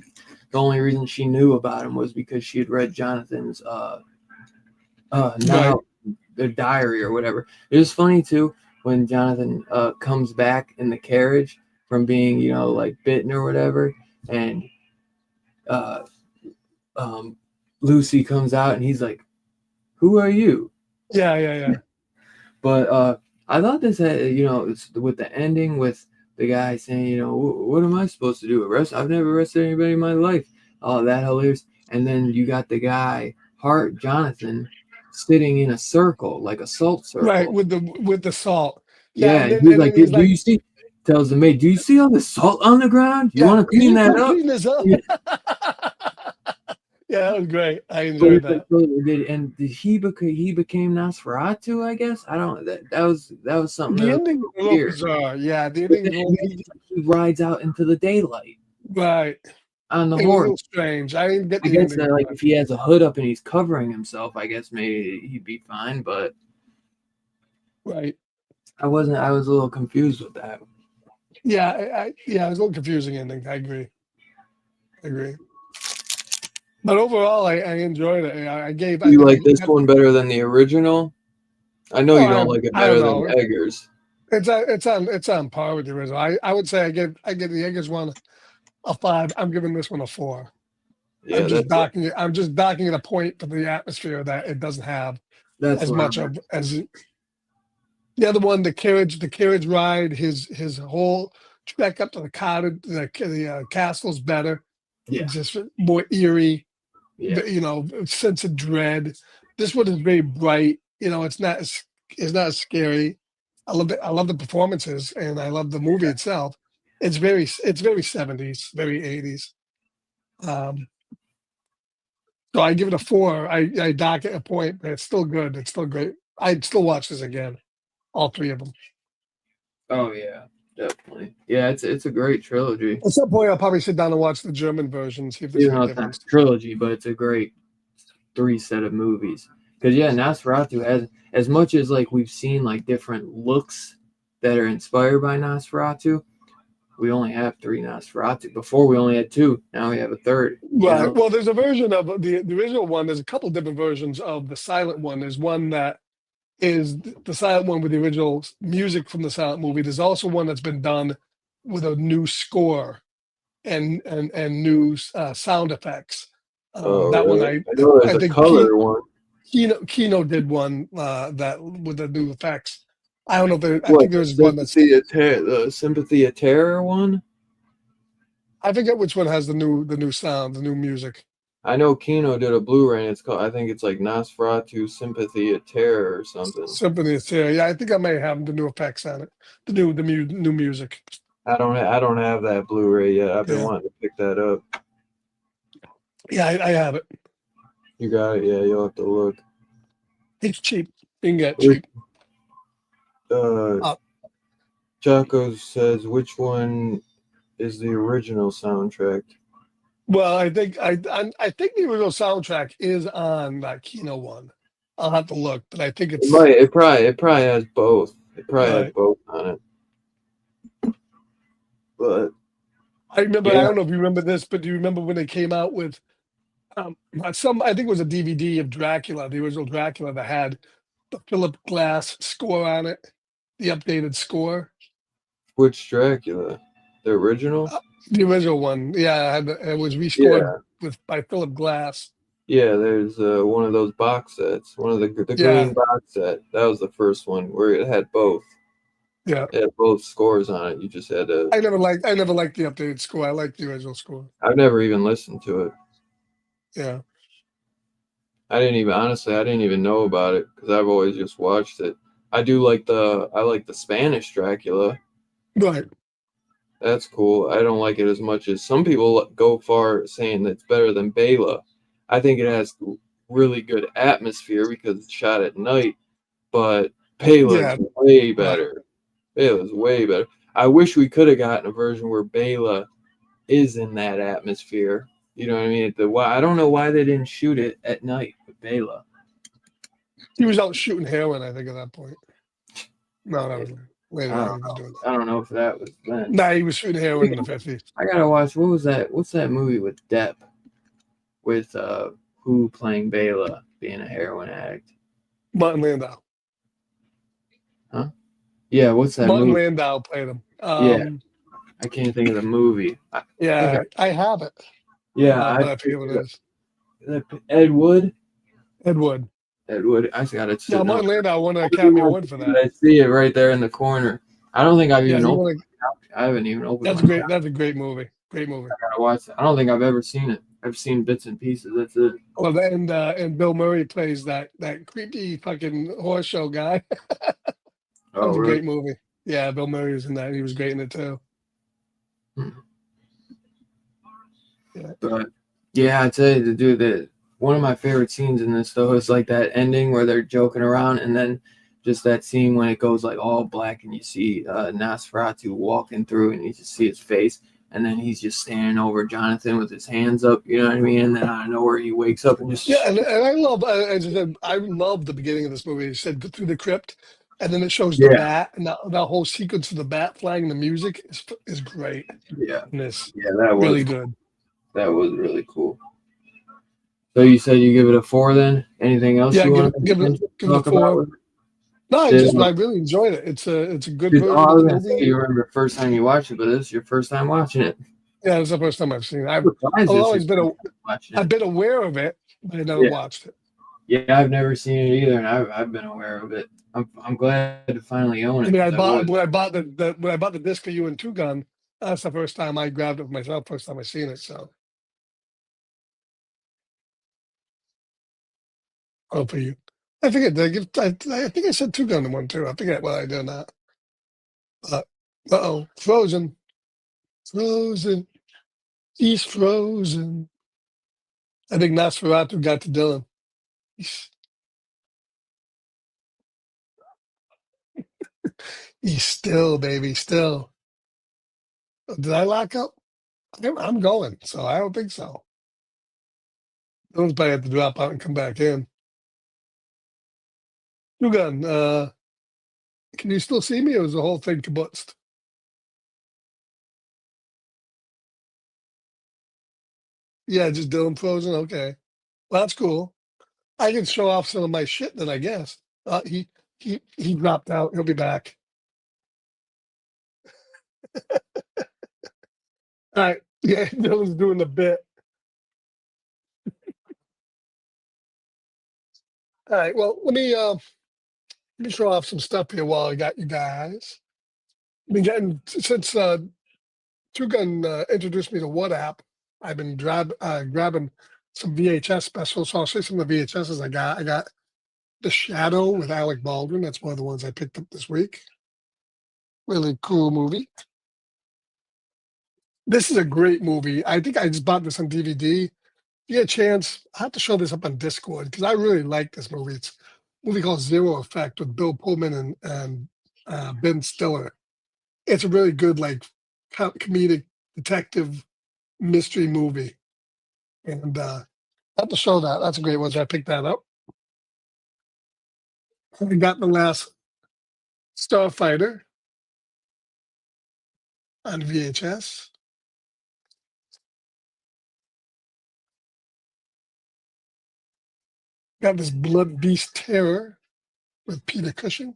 [SPEAKER 1] The only reason she knew about him was because she had read Jonathan's
[SPEAKER 2] Right.
[SPEAKER 1] now their diary or whatever. It was funny too when Jonathan comes back in the carriage from being, you know, like bitten or whatever, and uh, Lucy comes out and he's like, "Who are you?"
[SPEAKER 2] Yeah.
[SPEAKER 1] But I thought this had, you know, it's with the ending with the guy saying, you know, what am I supposed to do? Arrest? I've never arrested anybody in my life. Oh, that hilarious. And then you got the guy, Jonathan, sitting in a circle, like a salt
[SPEAKER 2] Right,
[SPEAKER 1] circle.
[SPEAKER 2] with the salt. Yeah,
[SPEAKER 1] Yeah, he's
[SPEAKER 2] and
[SPEAKER 1] like,
[SPEAKER 2] then he's
[SPEAKER 1] do
[SPEAKER 2] like,
[SPEAKER 1] you see? Tells the maid, do you see all the salt on the ground? You
[SPEAKER 2] yeah,
[SPEAKER 1] want to
[SPEAKER 2] can
[SPEAKER 1] clean
[SPEAKER 2] you
[SPEAKER 1] that
[SPEAKER 2] come
[SPEAKER 1] up?
[SPEAKER 2] clean this up?
[SPEAKER 1] Yeah.
[SPEAKER 2] Yeah, that was great. I
[SPEAKER 1] But
[SPEAKER 2] enjoyed
[SPEAKER 1] it's like,
[SPEAKER 2] that.
[SPEAKER 1] so and did he became Nosferatu? I guess I don't. That was something that
[SPEAKER 2] The
[SPEAKER 1] was
[SPEAKER 2] ending was
[SPEAKER 1] a
[SPEAKER 2] a
[SPEAKER 1] little
[SPEAKER 2] little
[SPEAKER 1] weird.
[SPEAKER 2] bizarre. Yeah, the
[SPEAKER 1] But
[SPEAKER 2] ending
[SPEAKER 1] then
[SPEAKER 2] was a little
[SPEAKER 1] he rides out into the daylight
[SPEAKER 2] right.
[SPEAKER 1] on the
[SPEAKER 2] It was a
[SPEAKER 1] horse.
[SPEAKER 2] little strange. I didn't get
[SPEAKER 1] I
[SPEAKER 2] the
[SPEAKER 1] guess
[SPEAKER 2] ending
[SPEAKER 1] that
[SPEAKER 2] of
[SPEAKER 1] like
[SPEAKER 2] that.
[SPEAKER 1] if he has a hood up and he's covering himself, I guess maybe he'd be fine. But
[SPEAKER 2] Right.
[SPEAKER 1] I wasn't. I was a little confused with that.
[SPEAKER 2] Yeah, yeah, it was a little confusing ending. I agree. I agree. But overall, I enjoyed it.
[SPEAKER 1] Do you like this one better than the original? I know
[SPEAKER 2] oh,
[SPEAKER 1] you don't like it
[SPEAKER 2] I don't
[SPEAKER 1] better than
[SPEAKER 2] know.
[SPEAKER 1] Eggers.
[SPEAKER 2] It's on par with the original. I would say I give the Eggers one a 5. I'm giving this one a 4.
[SPEAKER 1] Yeah,
[SPEAKER 2] I'm just docking it a point for the atmosphere that it doesn't have
[SPEAKER 1] that's
[SPEAKER 2] as
[SPEAKER 1] what
[SPEAKER 2] much
[SPEAKER 1] I'm.
[SPEAKER 2] of as the other one. The carriage ride, his whole trek up to the cottage, the castle's better.
[SPEAKER 1] Yeah,
[SPEAKER 2] It's just more eerie,
[SPEAKER 1] yeah,
[SPEAKER 2] you know, sense of dread. This one is very bright. You know, it's not as scary. I love the performances, and I love the movie itself. It's very 70s, very 80s. Um, so I give it a 4. I dock it a point, but it's still good. It's still great. I'd still watch this again, all 3 of them.
[SPEAKER 1] oh yeah, definitely. Yeah, it's a great trilogy.
[SPEAKER 2] At some point, I'll probably sit down and watch the German version, see if there's
[SPEAKER 1] Even
[SPEAKER 2] any
[SPEAKER 1] though it's not
[SPEAKER 2] difference.
[SPEAKER 1] a trilogy, but it's a great three set of movies. Because yeah, Nosferatu has as much as like we've seen like different looks that are inspired by Nosferatu. We only have three Nosferatu. Before we only had two. Now we have a third. You
[SPEAKER 2] Right.
[SPEAKER 1] know.
[SPEAKER 2] Well, there's a version of the original one. There's a couple different versions of the silent one. There's one that is the silent one with the original music from the silent movie. There's also one that's been done with a new score and new sound effects.
[SPEAKER 1] Oh
[SPEAKER 2] That one
[SPEAKER 1] really? I know
[SPEAKER 2] I
[SPEAKER 1] there's a
[SPEAKER 2] think
[SPEAKER 1] color one.
[SPEAKER 2] Kino did one that with the new effects. I don't know if I
[SPEAKER 1] What
[SPEAKER 2] think there's one that's
[SPEAKER 1] the Sympathy of Terror one?
[SPEAKER 2] I forget which one has the new sound, the new music.
[SPEAKER 1] I know Kino did a Blu-ray and it's called I think it's like Nosferatu Sympathy of Terror or something.
[SPEAKER 2] Something is here. Yeah, I think I may have the new effects on it. New music.
[SPEAKER 1] I don't have that Blu-ray yet. I've been
[SPEAKER 2] Yeah.
[SPEAKER 1] wanting to pick that up.
[SPEAKER 2] Yeah, I have it.
[SPEAKER 1] You got it, yeah, you'll have to look.
[SPEAKER 2] It's cheap. You can get it cheap.
[SPEAKER 1] Uh Chaco says which one is the original soundtrack?
[SPEAKER 2] Well, I think the original soundtrack is on that Kino one. I'll have to look, but I think it's
[SPEAKER 1] It probably has both. It probably has
[SPEAKER 2] right.
[SPEAKER 1] both on it. But
[SPEAKER 2] I remember. I
[SPEAKER 1] yeah,
[SPEAKER 2] don't know if you remember this, but do you remember when they came out with some? I think it was a DVD of Dracula, the original Dracula that had the Philip Glass score on it, the updated score.
[SPEAKER 1] which Dracula? The original?
[SPEAKER 2] The original one, yeah, it was rescored
[SPEAKER 1] Yeah.
[SPEAKER 2] by Philip Glass.
[SPEAKER 1] Yeah, there's one of those box sets, one of the
[SPEAKER 2] Yeah,
[SPEAKER 1] green box set. That was the first one where it had both.
[SPEAKER 2] yeah.
[SPEAKER 1] It had both scores on it. You just had to.
[SPEAKER 2] I never liked the updated score. I liked the original score.
[SPEAKER 1] I've never even listened to it.
[SPEAKER 2] Yeah.
[SPEAKER 1] I didn't even honestly. I didn't even know about it because I've always just watched it. I do like the Spanish Dracula.
[SPEAKER 2] Right.
[SPEAKER 1] That's cool. I don't like it as much as some people go far saying that it's better than Bela. I think it has really good atmosphere because it's shot at night, but Bela's
[SPEAKER 2] Yeah.
[SPEAKER 1] way
[SPEAKER 2] Right.
[SPEAKER 1] better. Bela's way better. I wish we could have gotten a version where Bela is in that atmosphere. You know what I mean? I don't know why they didn't shoot it at night with Bela.
[SPEAKER 2] He was out shooting heroin, I think, at that point. No, that was
[SPEAKER 1] I
[SPEAKER 2] later on. He
[SPEAKER 1] don't
[SPEAKER 2] was
[SPEAKER 1] know.
[SPEAKER 2] doing that.
[SPEAKER 1] I don't know if that was then.
[SPEAKER 2] Nah, he was shooting heroin in the 50s.
[SPEAKER 1] I gotta watch. What was that? What's that movie with Depp? With who playing Bela being a heroin addict?
[SPEAKER 2] Martin Landau.
[SPEAKER 1] Huh? Yeah. What's that
[SPEAKER 2] Martin
[SPEAKER 1] movie?
[SPEAKER 2] Landau played him.
[SPEAKER 1] Yeah, I can't think of the movie. I think
[SPEAKER 2] Yeah, I have it,
[SPEAKER 1] yeah,
[SPEAKER 2] but I forget what it is.
[SPEAKER 1] Ed Wood.
[SPEAKER 2] Ed Wood.
[SPEAKER 1] Ed Wood. I just got it
[SPEAKER 2] Yeah,
[SPEAKER 1] sitting up.
[SPEAKER 2] Martin Landau won an Academy Award for that.
[SPEAKER 1] I see it right there in the corner. I don't think I've
[SPEAKER 2] Yeah,
[SPEAKER 1] even
[SPEAKER 2] he
[SPEAKER 1] opened.
[SPEAKER 2] won.
[SPEAKER 1] I haven't even opened
[SPEAKER 2] That's
[SPEAKER 1] my.
[SPEAKER 2] great. That's a great movie. Great movie.
[SPEAKER 1] I gotta watch it. I don't think I've ever seen it. I've seen bits and pieces. That's it.
[SPEAKER 2] Well, and Bill Murray plays that creepy fucking horse show guy. That
[SPEAKER 1] Oh,
[SPEAKER 2] was a
[SPEAKER 1] really?
[SPEAKER 2] great movie. Yeah, Bill Murray was in that. He was great in it too.
[SPEAKER 1] Hmm.
[SPEAKER 2] Yeah.
[SPEAKER 1] But yeah, I tell you, the dude, that one of my favorite scenes in this though is like that ending where they're joking around, and then just that scene when it goes like all black, and you see Nosferatu walking through, and you just see his face, and then he's just standing over Jonathan with his hands up. You know what I mean? And then out of nowhere he wakes up and just
[SPEAKER 2] Yeah, and I love, as I said, I love the beginning of this movie. It said go through the crypt, and then it shows the
[SPEAKER 1] yeah,
[SPEAKER 2] bat, and that whole sequence of the bat flying. The music is great.
[SPEAKER 1] yeah,
[SPEAKER 2] And it's
[SPEAKER 1] yeah.
[SPEAKER 2] really good.
[SPEAKER 1] That was really cool. So you said you give it a 4 then? Anything else
[SPEAKER 2] Yeah,
[SPEAKER 1] you want
[SPEAKER 2] give it
[SPEAKER 1] to
[SPEAKER 2] a
[SPEAKER 1] talk about
[SPEAKER 2] 4.
[SPEAKER 1] with it?
[SPEAKER 2] No,
[SPEAKER 1] Did,
[SPEAKER 2] I really enjoyed it. It's a good
[SPEAKER 1] oh,
[SPEAKER 2] version
[SPEAKER 1] I
[SPEAKER 2] of
[SPEAKER 1] was
[SPEAKER 2] the
[SPEAKER 1] gonna say
[SPEAKER 2] movie.
[SPEAKER 1] you remember the first time you watched it, but this is your first time watching it.
[SPEAKER 2] Yeah, it's the first time I've seen it.
[SPEAKER 1] I'm surprised
[SPEAKER 2] I've
[SPEAKER 1] this is your
[SPEAKER 2] always been
[SPEAKER 1] first time watching
[SPEAKER 2] I've
[SPEAKER 1] it.
[SPEAKER 2] been aware of it, but I never
[SPEAKER 1] Yeah,
[SPEAKER 2] watched it.
[SPEAKER 1] yeah, I've never seen it either, and I've been aware of it. I'm glad to finally own
[SPEAKER 2] I
[SPEAKER 1] it
[SPEAKER 2] mean,
[SPEAKER 1] because I was.
[SPEAKER 2] when I bought when I bought the disc for you and Two Gun. That's the first time I grabbed it for myself. First time I seen it. So, oh, for you, I forget. I think I said Two Gun in one too. I forget what I did that. But Frozen, Frozen, he's frozen. I think Nosferatu got to Dylan. He's, he's still, baby, still. Did I lock up? I'm going, so I don't think so. Dylan's probably have to drop out and come back in. Two Gun, can you still see me, or is the whole thing kibutzed? Yeah, just Dylan frozen. Okay, well that's cool. I can show off some of my shit then, I guess. He dropped out. He'll be back. All right. Yeah, Dylan's doing the bit. All right. Well, let me show off some stuff here while I got you guys. I've been getting since Two Gun introduced me to What app. I've been grabbing some VHS specials. So I'll show you some of the VHSs I got. I got The Shadow with Alec Baldwin. That's one of the ones I picked up this week. Really cool movie. This is a great movie. I think I just bought this on DVD. If you get a chance, I have to show this up on Discord because I really like this movie. It's a movie called Zero Effect with Bill Pullman and Ben Stiller. It's a really good, like, comedic detective mystery movie. And I have to show that. That's a great one. So I picked that up. I got the last Starfighter on VHS. Got this Blood Beast Terror with Peter Cushing.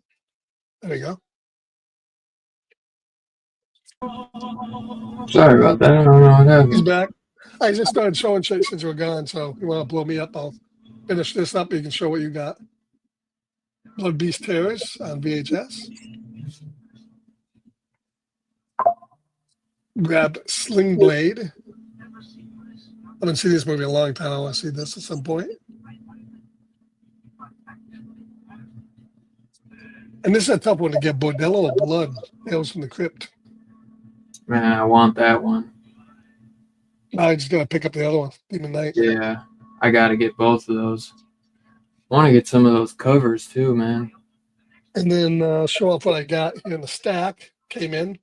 [SPEAKER 2] There you go.
[SPEAKER 1] Sorry about that. I don't know what
[SPEAKER 2] He's
[SPEAKER 1] happened.
[SPEAKER 2] back. I just started showing shit since you were gone. So if you want to blow me up, I'll finish this up. You can show what you got. Blood Beast Terrors on VHS. Grab Sling Blade. I haven't seen this movie in a long time. I want to see this at some point. And this is a tough one to get. Bordello of Blood, Tales from the Crypt.
[SPEAKER 1] Man, I want that one.
[SPEAKER 2] Now I just gotta pick up the other one, Demon Knight.
[SPEAKER 1] Yeah, I gotta get both of those. I want to get some of those covers too, man.
[SPEAKER 2] And then show off what I got here in the stack. Came in.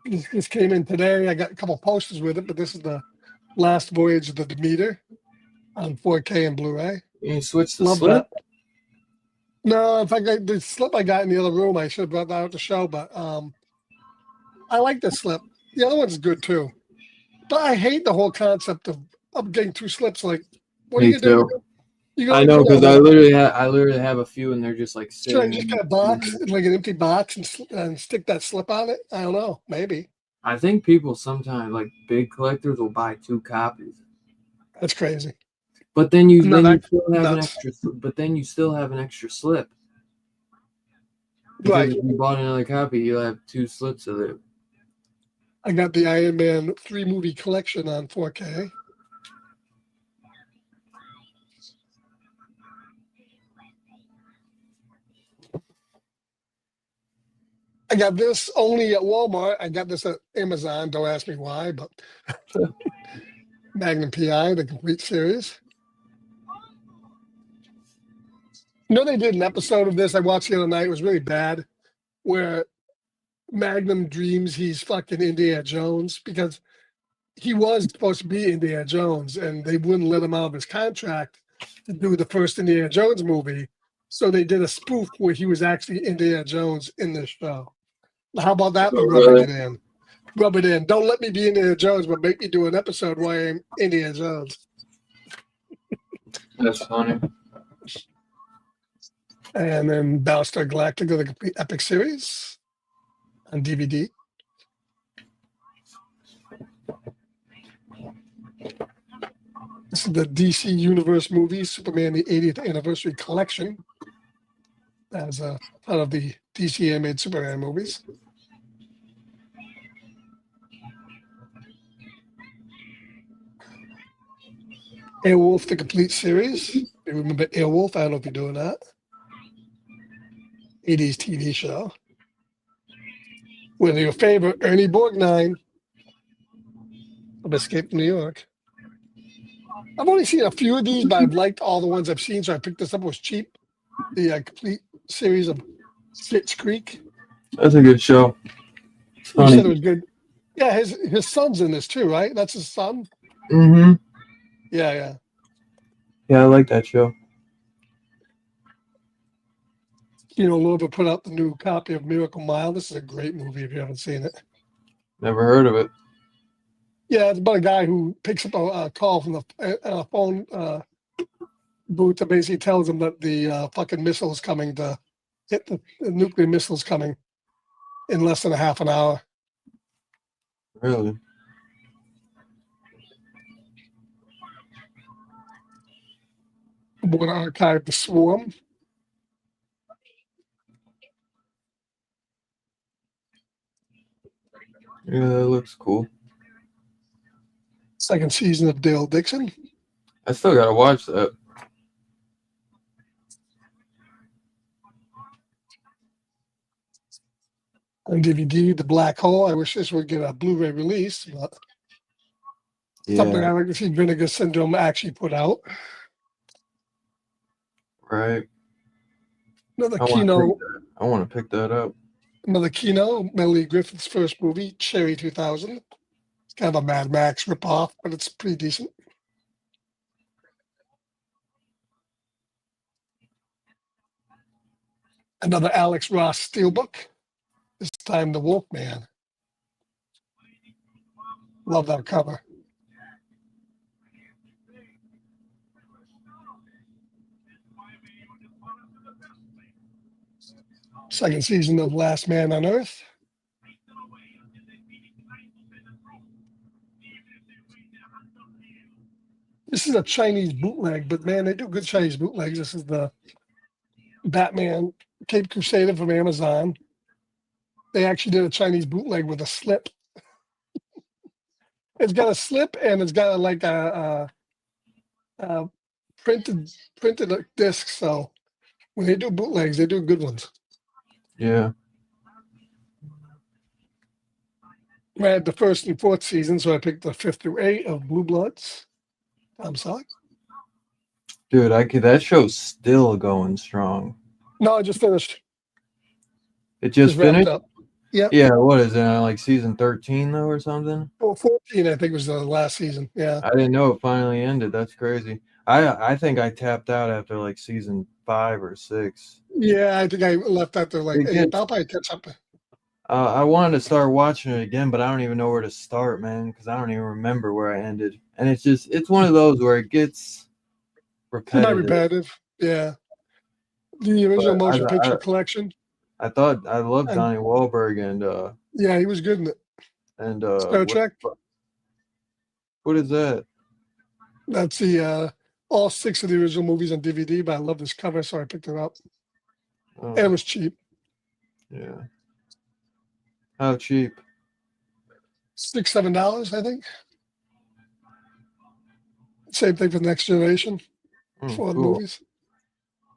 [SPEAKER 2] This came in today. I got a couple posters with it, but this is the Last Voyage of the Demeter on 4K and Blu-ray.
[SPEAKER 1] You switch the
[SPEAKER 2] Love
[SPEAKER 1] slip?
[SPEAKER 2] that. No, in fact, the slip I got in the other room, I should have brought that out to show, but I like this slip. The other one's good too. But I hate the whole concept of getting two slips. Like, what are
[SPEAKER 1] Me
[SPEAKER 2] you gonna
[SPEAKER 1] too.
[SPEAKER 2] do? You
[SPEAKER 1] I know because I literally have a few, and they're just like
[SPEAKER 2] should I
[SPEAKER 1] sitting.
[SPEAKER 2] just get a box, like an empty box, and stick that slip on it? I don't know. Maybe
[SPEAKER 1] I think people sometimes, like big collectors, will buy 2 copies.
[SPEAKER 2] that's crazy.
[SPEAKER 1] But then you
[SPEAKER 2] Nuts.
[SPEAKER 1] still have an extra. But then you still have an extra slip. Because
[SPEAKER 2] Right.
[SPEAKER 1] if you bought another copy, you'll have 2 slips of it.
[SPEAKER 2] I got the Iron Man 3 movie collection on 4K. I got this only at Walmart. I got this at Amazon. Don't ask me why, but Magnum PI, the complete series. You know, they did an episode of this I watched the other night. It was really bad, where Magnum dreams he's fucking Indiana Jones because he was supposed to be Indiana Jones, and they wouldn't let him out of his contract to do the first Indiana Jones movie. So they did a spoof where he was actually Indiana Jones in this show. How about that?
[SPEAKER 1] Oh,
[SPEAKER 2] Rubbing
[SPEAKER 1] really?
[SPEAKER 2] it in. Rub it in. Don't let me be Indiana Jones, but make me do an episode where I'm Indiana Jones.
[SPEAKER 1] That's funny.
[SPEAKER 2] And then Battlestar Galactica, the complete epic series on DVD. This is the DC Universe movies, Superman, the 80th anniversary collection, as a part of the DC animated Superman movies. Airwolf, the complete series. You remember Airwolf? I don't know if you're doing that. 80s TV show. With your favorite Ernie Borgnine of Escape from New York. I've only seen a few of these, but I've liked all the ones I've seen, so I picked this up. It was cheap. The complete series of Schitt's Creek.
[SPEAKER 1] That's a good show. It's
[SPEAKER 2] You said it
[SPEAKER 1] funny.
[SPEAKER 2] was good. Yeah, his son's in this too, right? That's his son?
[SPEAKER 1] Mm-hmm.
[SPEAKER 2] Yeah.
[SPEAKER 1] Yeah, I like that show.
[SPEAKER 2] You know, Loba put out the new copy of Miracle Mile. This is a great movie if you haven't seen it.
[SPEAKER 1] Never heard of it.
[SPEAKER 2] Yeah, it's about a guy who picks up a call from the phone booth that basically tells him that the fucking missile's coming to hit the nuclear missile's coming in less than a half an hour.
[SPEAKER 1] Really?
[SPEAKER 2] Born archive The Swarm.
[SPEAKER 1] Yeah, that looks cool.
[SPEAKER 2] Second season of Dale Dixon.
[SPEAKER 1] I still gotta watch that.
[SPEAKER 2] On DVD, The Black Hole. I wish this would get a Blu-ray release, but something
[SPEAKER 1] Yeah,
[SPEAKER 2] I like to see Vinegar Syndrome actually put out.
[SPEAKER 1] right.
[SPEAKER 2] Another
[SPEAKER 1] I
[SPEAKER 2] Kino,
[SPEAKER 1] want to pick that up.
[SPEAKER 2] Melanie Griffith's first movie, Cherry 2000. It's kind of a Mad Max ripoff, but it's pretty decent. Another Alex Ross Steelbook. This time The Wolfman. Love that cover. Second season of Last Man on Earth. This is a Chinese bootleg, but man, they do good Chinese bootlegs. This is the Batman Cape Crusader from Amazon. They actually did a Chinese bootleg with a slip. It's got a slip and it's got like a printed disc. So when they do bootlegs, they do good ones.
[SPEAKER 1] Yeah.
[SPEAKER 2] I had the first and fourth season, so I picked the fifth through eight of Blue Bloods. I'm sorry.
[SPEAKER 1] Dude, that show's still going strong.
[SPEAKER 2] No, I just finished.
[SPEAKER 1] It just
[SPEAKER 2] Wrapped
[SPEAKER 1] finished?
[SPEAKER 2] up. Yep.
[SPEAKER 1] Yeah, what is it, like season 13 though or something?
[SPEAKER 2] Well, 14, I think, was the last season. Yeah.
[SPEAKER 1] I didn't know it finally ended. That's crazy. I think I tapped out after like season 5 or 6.
[SPEAKER 2] Yeah, I think I left after like
[SPEAKER 1] It
[SPEAKER 2] eight.
[SPEAKER 1] gets
[SPEAKER 2] I'll probably catch up.
[SPEAKER 1] I wanted to start watching it again, but I don't even know where to start, man, because I don't even remember where I ended. And it's one of those where it gets
[SPEAKER 2] It's not
[SPEAKER 1] repetitive.
[SPEAKER 2] repetitive. Yeah. The
[SPEAKER 1] But
[SPEAKER 2] original
[SPEAKER 1] I,
[SPEAKER 2] motion
[SPEAKER 1] I
[SPEAKER 2] picture collection.
[SPEAKER 1] I thought I loved
[SPEAKER 2] And
[SPEAKER 1] Donnie Wahlberg
[SPEAKER 2] yeah, he was good in it.
[SPEAKER 1] and
[SPEAKER 2] Star Trek.
[SPEAKER 1] what is that?
[SPEAKER 2] That's the all six of the original movies on DVD, but I love this cover, so I picked it up. And it
[SPEAKER 1] Oh,
[SPEAKER 2] was cheap.
[SPEAKER 1] yeah. How cheap?
[SPEAKER 2] $6, $7, I think. Same thing for the Next Generation
[SPEAKER 1] Oh,
[SPEAKER 2] for the
[SPEAKER 1] cool.
[SPEAKER 2] movies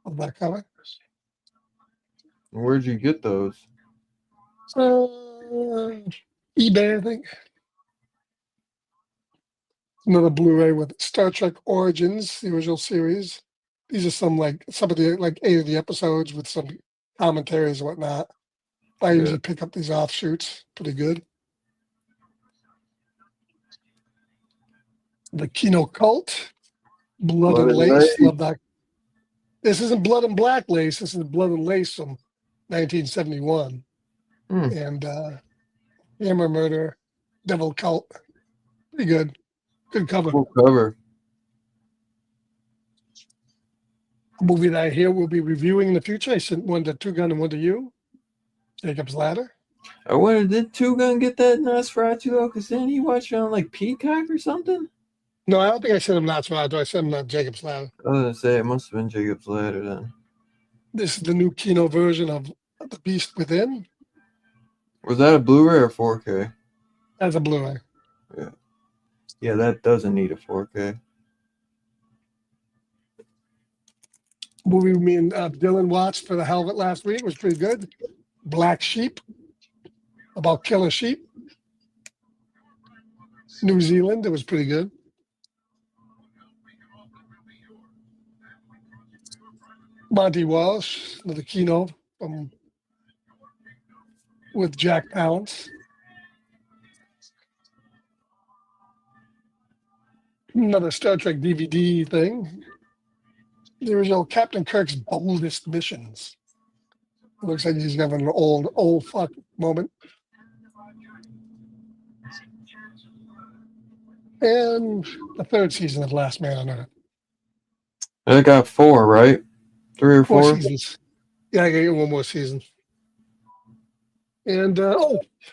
[SPEAKER 2] of that cover.
[SPEAKER 1] Where'd you get those?
[SPEAKER 2] eBay, I think. Another Blu-ray with Star Trek Origins, the original series. These are some of the like 8 of the episodes with some commentaries and whatnot. I
[SPEAKER 1] Yeah.
[SPEAKER 2] usually pick up these offshoots. Pretty good. The Kino Cult, Blood
[SPEAKER 1] Blood
[SPEAKER 2] and
[SPEAKER 1] and
[SPEAKER 2] Lace.
[SPEAKER 1] Lace.
[SPEAKER 2] Love that. This isn't Blood and Black Lace. This is Blood and Lace from 1971.
[SPEAKER 1] Hmm.
[SPEAKER 2] And Hammer Murder, Devil Cult. Pretty good. Good cover.
[SPEAKER 1] Cool cover.
[SPEAKER 2] A movie that I hear we'll be reviewing in the future. I sent one to Two Gun and one to you. Jacob's Ladder.
[SPEAKER 1] I wonder, did Two Gun get that Nosferatu though? Because didn't he watch it on like Peacock or something?
[SPEAKER 2] No, I don't think I sent him Nosferatu. I sent him Jacob's Ladder.
[SPEAKER 1] I was gonna say it must have been Jacob's Ladder then.
[SPEAKER 2] This is the new Kino version of The Beast Within
[SPEAKER 1] Was that a Blu-ray or 4K?
[SPEAKER 2] as a Blu-ray.
[SPEAKER 1] Yeah, that doesn't need a 4K.
[SPEAKER 2] Movie me and Dylan watched for the hell of it last week was pretty good. Black Sheep, about killer sheep. New Zealand, it was pretty good. Monty Walsh, another Kino with Jack Palance. Another Star Trek DVD thing. The original Captain Kirk's Boldest Missions. It looks like he's having an old fuck moment. And the third season of Last Man on Earth.
[SPEAKER 1] I got 4, right? 3 or
[SPEAKER 2] 4
[SPEAKER 1] 4?
[SPEAKER 2] seasons. Yeah, I gotta get one more season. And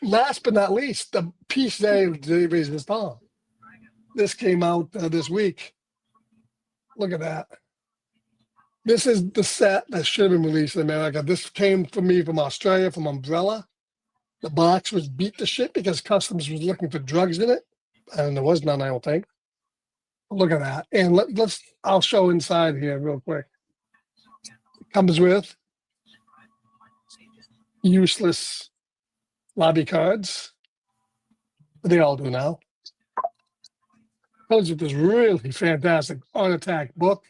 [SPEAKER 2] last but not least, the Piece de Resistance. This came out this week. Look at that. This is the set that should have been released in America. This came from me from Australia, from Umbrella. The box was beat to shit because customs was looking for drugs in it, and there was none, I don't think. Look at that. And I'll show inside here real quick. It comes with useless lobby cards. They all do now. Comes with this really fantastic On Attack book.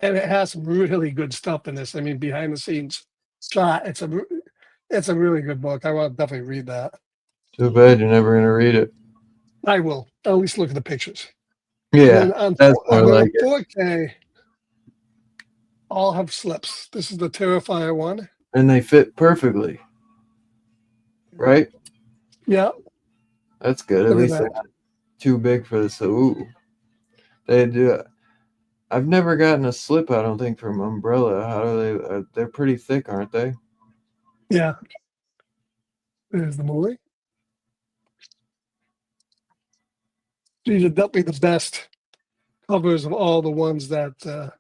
[SPEAKER 2] And it has some really good stuff in this. I mean, behind the scenes shot. It's a really good book. I want to definitely read that.
[SPEAKER 1] Too bad you're never gonna read it.
[SPEAKER 2] I will at least look at the pictures.
[SPEAKER 1] Yeah, that's more
[SPEAKER 2] and then
[SPEAKER 1] like
[SPEAKER 2] on 4K, all have slips. This is the Terrifier one.
[SPEAKER 1] and they fit perfectly, right?
[SPEAKER 2] Yeah,
[SPEAKER 1] That's good. At
[SPEAKER 2] look at
[SPEAKER 1] least they're
[SPEAKER 2] that.
[SPEAKER 1] not too big for this. Ooh, they do. I've never gotten a slip. I don't think from Umbrella. How do they? They're pretty thick, aren't they?
[SPEAKER 2] Yeah, there's the movie. These are definitely the best covers of all the ones that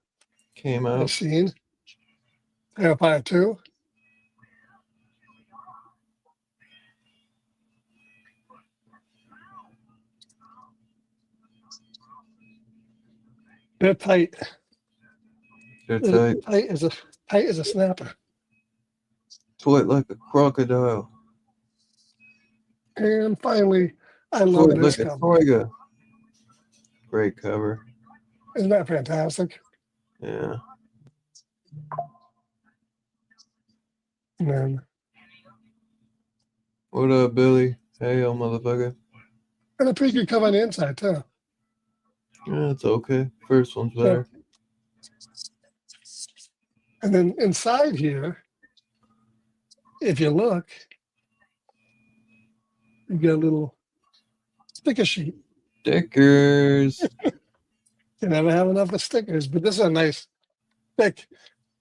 [SPEAKER 1] Came
[SPEAKER 2] I've
[SPEAKER 1] out.
[SPEAKER 2] seen. Terrifier 2. They're tight.
[SPEAKER 1] They're
[SPEAKER 2] They're
[SPEAKER 1] tight.
[SPEAKER 2] tight as a snapper.
[SPEAKER 1] Foot like a crocodile.
[SPEAKER 2] And finally, I love
[SPEAKER 1] Foot
[SPEAKER 2] this
[SPEAKER 1] like a
[SPEAKER 2] cover.
[SPEAKER 1] tiger. Great cover.
[SPEAKER 2] Isn't that fantastic?
[SPEAKER 1] Yeah.
[SPEAKER 2] And then,
[SPEAKER 1] What up, Billy? Hey, yo, motherfucker.
[SPEAKER 2] and a pretty good cover on the inside, too.
[SPEAKER 1] Yeah, it's okay. First one's
[SPEAKER 2] So,
[SPEAKER 1] better.
[SPEAKER 2] and then inside here, if you look, you get a little sticker sheet.
[SPEAKER 1] Stickers.
[SPEAKER 2] You never have enough of stickers, but this is a nice thick.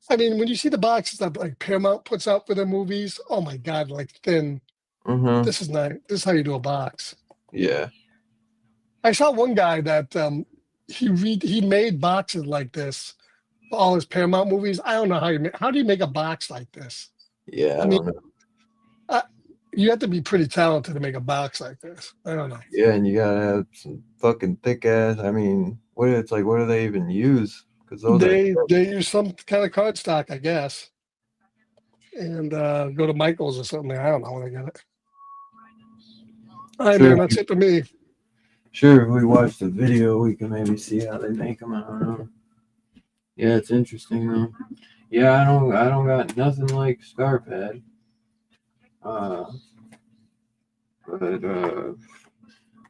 [SPEAKER 2] I mean, when you see the boxes that like Paramount puts out for their movies, oh my God, like thin.
[SPEAKER 1] Mm-hmm.
[SPEAKER 2] This is nice. This is how you do a box.
[SPEAKER 1] Yeah.
[SPEAKER 2] I saw one guy that he made boxes like this for all his Paramount movies. I don't know how do you make a box like this?
[SPEAKER 1] Yeah,
[SPEAKER 2] I
[SPEAKER 1] I
[SPEAKER 2] mean,
[SPEAKER 1] don't know.
[SPEAKER 2] you have to be pretty talented to make a box like this. I don't know.
[SPEAKER 1] Yeah, and you gotta have some fucking thick ass. I mean, what do they even use? Because those are
[SPEAKER 2] They use some kind of cardstock, I guess, and go to Michael's or something. I don't know when I get it. All right,
[SPEAKER 1] sure.
[SPEAKER 2] man. That's it for me.
[SPEAKER 1] Sure, if we watch the video, we can maybe see how they make them. I don't know. Yeah, it's interesting though. Yeah, I don't got nothing like Scarpad. But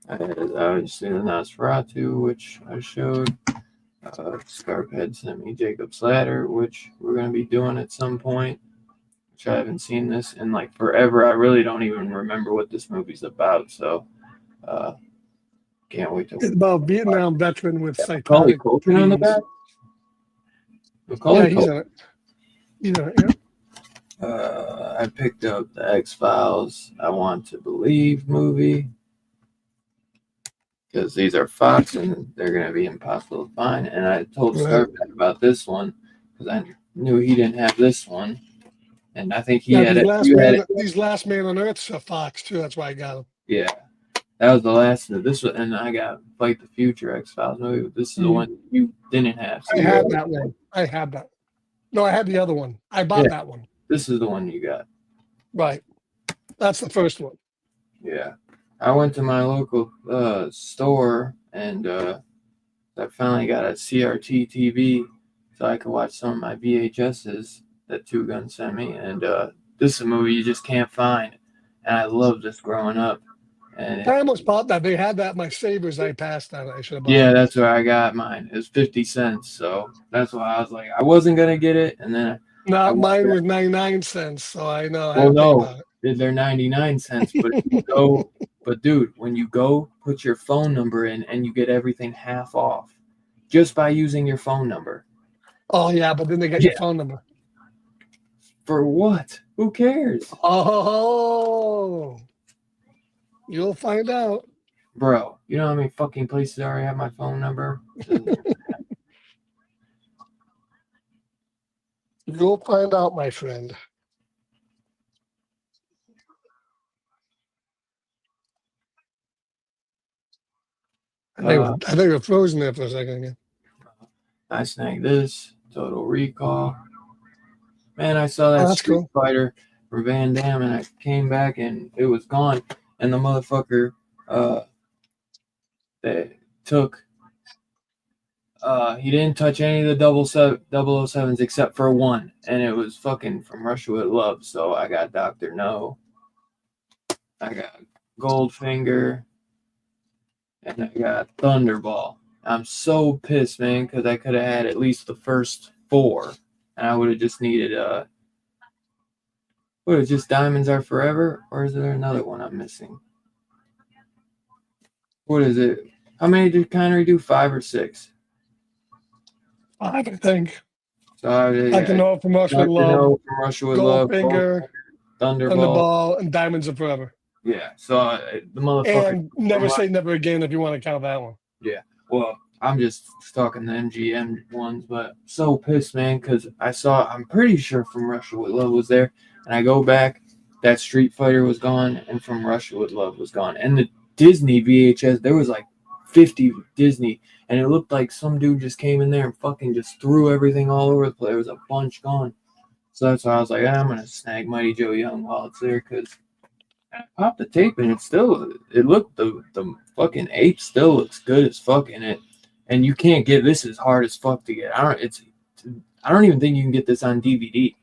[SPEAKER 1] I had obviously the Nosferatu, which I showed. Scarpad sent me Jacob's Ladder, which we're gonna be doing at some point. Which I haven't seen this in like forever. I really don't even remember what this movie's about. So can't wait to.
[SPEAKER 2] It's about Vietnam veteran with
[SPEAKER 1] Macaulay
[SPEAKER 2] psychotic
[SPEAKER 1] Culkin on the
[SPEAKER 2] dreams.
[SPEAKER 1] back. Macaulay
[SPEAKER 2] Yeah, he's
[SPEAKER 1] Culkin.
[SPEAKER 2] in it. He's in it. Yeah.
[SPEAKER 1] I picked up the X-Files I Want to Believe movie because these are Fox and they're going to be impossible to find. And I told
[SPEAKER 2] Right.
[SPEAKER 1] Scarpet about this one because I knew he didn't have this one. And I think he
[SPEAKER 2] Yeah,
[SPEAKER 1] had it.
[SPEAKER 2] these last man on Earth's a Fox too. That's why I got them.
[SPEAKER 1] Yeah. That was the last of this one. And I got Fight the Future X-Files movie. This is the one you didn't have. So
[SPEAKER 2] I had that one. I had that. No, I had the other one. I bought that one.
[SPEAKER 1] This is the one you got.
[SPEAKER 2] Right. That's the first one.
[SPEAKER 1] Yeah. I went to my local store and I finally got a CRT TV so I could watch some of my VHSs that Two Gun sent me. And this is a movie you just can't find. And I loved this growing up. And
[SPEAKER 2] I almost bought that. They had that in my savers. I passed on it. I should have bought
[SPEAKER 1] yeah,
[SPEAKER 2] it.
[SPEAKER 1] that's where I got mine. It was 50 cents. So that's why I was like, I wasn't going to get it. And then
[SPEAKER 2] No, mine was 99 cents. So I know. I
[SPEAKER 1] well,
[SPEAKER 2] had to think
[SPEAKER 1] no,
[SPEAKER 2] about it.
[SPEAKER 1] they're 99 cents. But if you go, but dude, when you go, put your phone number in and you get everything half off just by using your phone number.
[SPEAKER 2] Oh, yeah. But then they got your phone number.
[SPEAKER 1] For what? Who cares?
[SPEAKER 2] Oh, you'll find out.
[SPEAKER 1] Bro, you know how many fucking places already have my phone number?
[SPEAKER 2] You'll find out, my friend. I think we're frozen there for a second again.
[SPEAKER 1] I snagged this. Total Recall. Man, I saw that
[SPEAKER 2] that's
[SPEAKER 1] Street
[SPEAKER 2] cool.
[SPEAKER 1] Fighter for Van Damme and I came back and it was gone. And the motherfucker that took he didn't touch any of the 007s except for one, and it was fucking From Russia with Love. So I got Dr. No, I got Goldfinger, and I got Thunderball. I'm so pissed, man, because I could have had at least the first four, and I would have just needed what is just Diamonds Are Forever, or is there another one I'm missing? What is it? How many did Connery do? 5 or 6?
[SPEAKER 2] 5, I think.
[SPEAKER 1] So I
[SPEAKER 2] Dr. No, From Russia with Love,
[SPEAKER 1] From Russia with Love,
[SPEAKER 2] Goldfinger, Thunderball, and Diamonds Are Forever.
[SPEAKER 1] Yeah, so the motherfucker.
[SPEAKER 2] And Never Say Never Again if you want to count that one.
[SPEAKER 1] Yeah, well, I'm just talking the MGM ones, but so pissed, man, because I'm pretty sure From Russia with Love was there, and I go back, that Street Fighter was gone, and From Russia with Love was gone, and the Disney VHS, there was like 50 Disney, and it looked like some dude just came in there and fucking just threw everything all over the place. There was a bunch gone. So that's why I was like, I'm gonna snag Mighty Joe Young while it's there, because I popped the tape and it looked the fucking ape still looks good as fuck in it, and you can't get this is hard as fuck to get. I don't even think you can get this on DVD.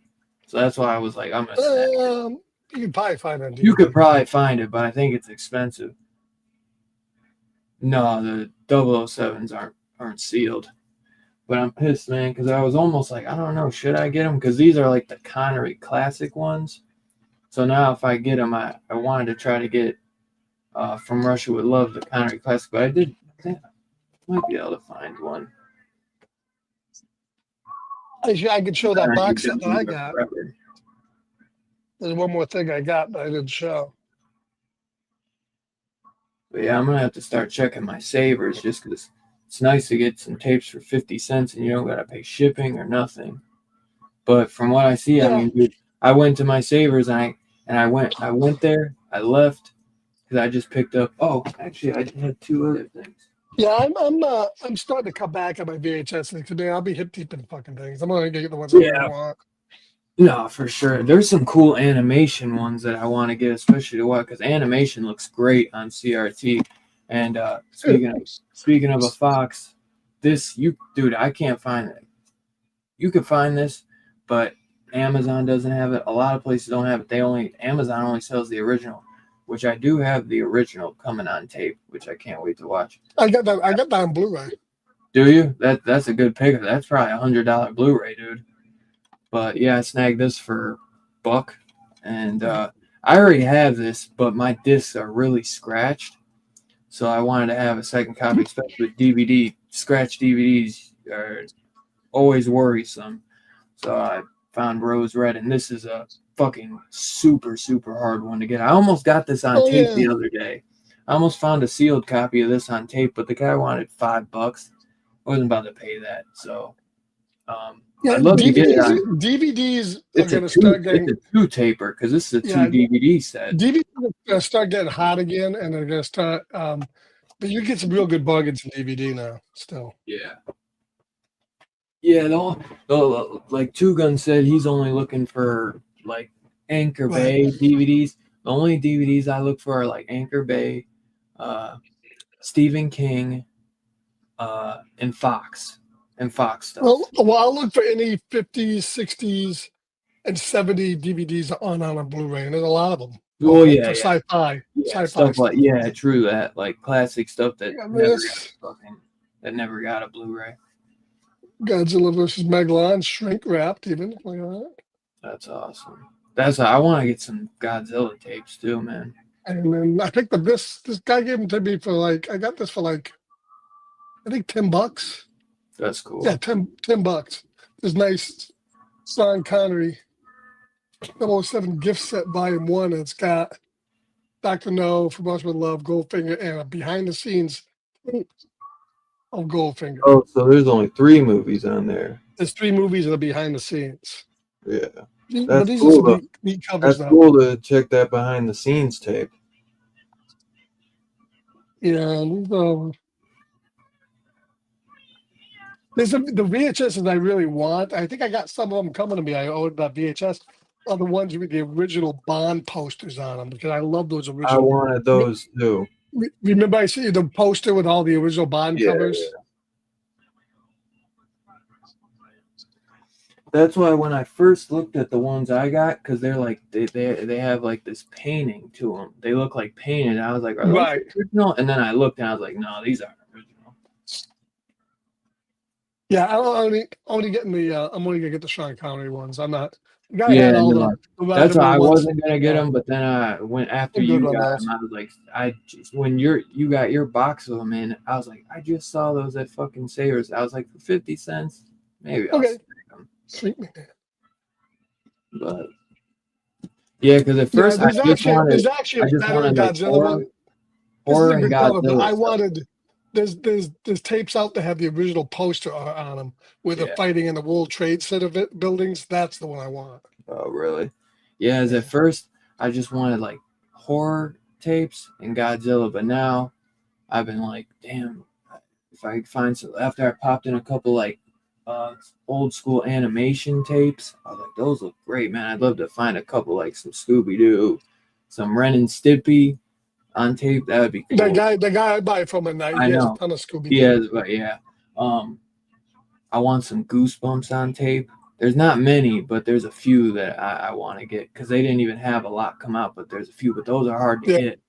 [SPEAKER 1] So that's why I was like, I'm gonna snag it.
[SPEAKER 2] You can probably find it on DVD.
[SPEAKER 1] You could probably find it, but I think it's expensive. No, the 007s aren't sealed. But I'm pissed, man, because I was almost like, I don't know, should I get them? Because these are like the Connery classic ones. So now if I get them, I wanted to try to get From Russia with Love, the Connery classic, but I think I might be able to find one.
[SPEAKER 2] I could show that box set that I got.
[SPEAKER 1] Forever.
[SPEAKER 2] There's one more thing I got that I didn't show.
[SPEAKER 1] But yeah, I'm going to have to start checking my savers just because it's nice to get some tapes for 50 cents and you don't got to pay shipping or nothing. But from what I see,
[SPEAKER 2] Yeah.
[SPEAKER 1] I mean, dude, I went to my savers and I went there, I left because I just picked up. Oh, actually, I had two other things.
[SPEAKER 2] Yeah, I'm starting to come back on my VHS today. I'll be hip deep in fucking things. I'm gonna get the ones I really want.
[SPEAKER 1] No, for sure. There's some cool animation ones that I want to get, especially to what, because animation looks great on CRT. And speaking of a Fox, dude, I can't find it. You could find this, but Amazon doesn't have it. A lot of places don't have it. Amazon only sells the original, which I do have the original coming on tape, which I can't wait to watch.
[SPEAKER 2] I got that on Blu-ray.
[SPEAKER 1] Do you? That's a good pick. That's probably $100 Blu-ray, dude. But yeah, I snagged this for $1, and I already have this, but my discs are really scratched, so I wanted to have a second copy, especially with DVD. Scratched DVDs are always worrisome, so I found Rose Red, and this is a fucking super, super hard one to get. I almost got this on tape the other day. I almost found a sealed copy of this on tape, but the guy wanted $5. I wasn't about to pay that, so I'd love to get it on.
[SPEAKER 2] DVDs are going to start getting...
[SPEAKER 1] It's a two-taper, because this is a two DVD set.
[SPEAKER 2] DVDs are going to start getting hot again, and they're going to start... but you get some real good bargains in DVD now, still.
[SPEAKER 1] Yeah. Yeah, like Two Gun said, he's only looking for like Anchor Bay DVDs. The only DVDs I look for are like Anchor Bay, Stephen King, and Fox stuff.
[SPEAKER 2] Well, I'll look for any 50s, 60s, and 70 DVDs on a Blu-ray, and there's a lot of them.
[SPEAKER 1] Oh yeah,
[SPEAKER 2] for sci-fi,
[SPEAKER 1] stuff like true that, like classic stuff that never got a Blu-ray.
[SPEAKER 2] Godzilla versus Megalon, shrink wrapped, even like that.
[SPEAKER 1] That's awesome. I want to get some Godzilla tapes too, man.
[SPEAKER 2] And then I think this guy gave them to me for I got this for I think $10.
[SPEAKER 1] That's cool.
[SPEAKER 2] Yeah, $10. This nice Sean Connery 007 gift set volume 1. And it's got Dr. No, From Russia with Love, Goldfinger, and a behind the scenes of Goldfinger.
[SPEAKER 1] Oh, so there's only 3 movies on there.
[SPEAKER 2] There's 3 movies that are behind the scenes.
[SPEAKER 1] Yeah.
[SPEAKER 2] But these are some neat covers.
[SPEAKER 1] That's cool to check that behind the scenes tape.
[SPEAKER 2] Yeah. There's the VHSs I really want. I think I got some of them coming to me. I ordered that VHS. Are the ones with the original Bond posters on them, because I love those original.
[SPEAKER 1] I wanted those too.
[SPEAKER 2] Remember I see the poster with all the original Bond covers? Yeah.
[SPEAKER 1] That's why when I first looked at the ones I got, because they're like they have like this painting to them. They look like painted. I was like, are those original? And then I looked and I was like, no, these aren't original.
[SPEAKER 2] Yeah, I'm only gonna get the Sean Connery ones. I'm not.
[SPEAKER 1] That's why I wasn't gonna get them, but then I went after you got them. I was like, when you got your box of them in, I was like, I just saw those at fucking Savers. I was like, for 50 cents, maybe I'll take them.
[SPEAKER 2] Sweet.
[SPEAKER 1] But yeah, because at first
[SPEAKER 2] there's actually a better Godzilla one.
[SPEAKER 1] Horror and Godzilla.
[SPEAKER 2] I wanted. There's tapes out that have the original poster on them with the fighting in the World Trade Center buildings. That's the one I want. Oh, really?
[SPEAKER 1] Yeah, as at first, I just wanted like horror tapes and Godzilla, but now I've been like, damn, if I could find some. After I popped in a couple like old school animation tapes. I was like, those look great, man. I'd love to find a couple, like some Scooby Doo, some Ren and Stimpy on tape. That would be cool.
[SPEAKER 2] The guy I buy from at night,
[SPEAKER 1] I
[SPEAKER 2] he has a
[SPEAKER 1] know.
[SPEAKER 2] ton of Scooby
[SPEAKER 1] He
[SPEAKER 2] Doo.
[SPEAKER 1] has, but yeah. I want some Goosebumps on tape. There's not many, but there's a few that I want to get because they didn't even have a lot come out, but there's a few, but those are hard to
[SPEAKER 2] Yeah,
[SPEAKER 1] get.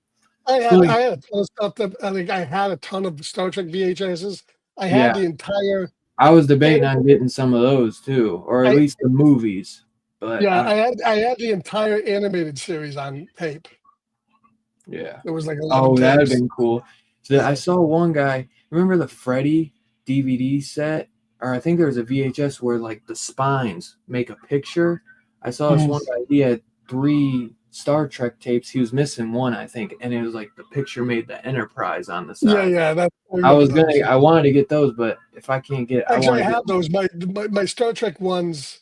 [SPEAKER 2] I
[SPEAKER 1] It's
[SPEAKER 2] had
[SPEAKER 1] funny.
[SPEAKER 2] I had a ton of stuff that I think I had a ton of Star Trek VHSs. I had
[SPEAKER 1] Yeah,
[SPEAKER 2] the entire
[SPEAKER 1] I was debating on
[SPEAKER 2] animated,
[SPEAKER 1] getting some of those too, or at
[SPEAKER 2] I
[SPEAKER 1] least the movies. But I
[SPEAKER 2] yeah,
[SPEAKER 1] don't.
[SPEAKER 2] I had the entire animated series on tape.
[SPEAKER 1] Yeah.
[SPEAKER 2] There was like 11
[SPEAKER 1] Oh, that'd have
[SPEAKER 2] tapes.
[SPEAKER 1] been cool. So I
[SPEAKER 2] Yeah.
[SPEAKER 1] saw one guy. Remember the Freddy DVD set, or I think there was a VHS where like the spines make a picture. I saw this
[SPEAKER 2] Mm.
[SPEAKER 1] one guy. He had 3 Star Trek tapes. He was missing one, I think, and it was like the picture made the Enterprise on the
[SPEAKER 2] Yeah,
[SPEAKER 1] side.
[SPEAKER 2] yeah, I remember those.
[SPEAKER 1] I wanted to get those, but if I can't get, I
[SPEAKER 2] Actually,
[SPEAKER 1] want
[SPEAKER 2] I
[SPEAKER 1] to get.
[SPEAKER 2] have those. My Star Trek ones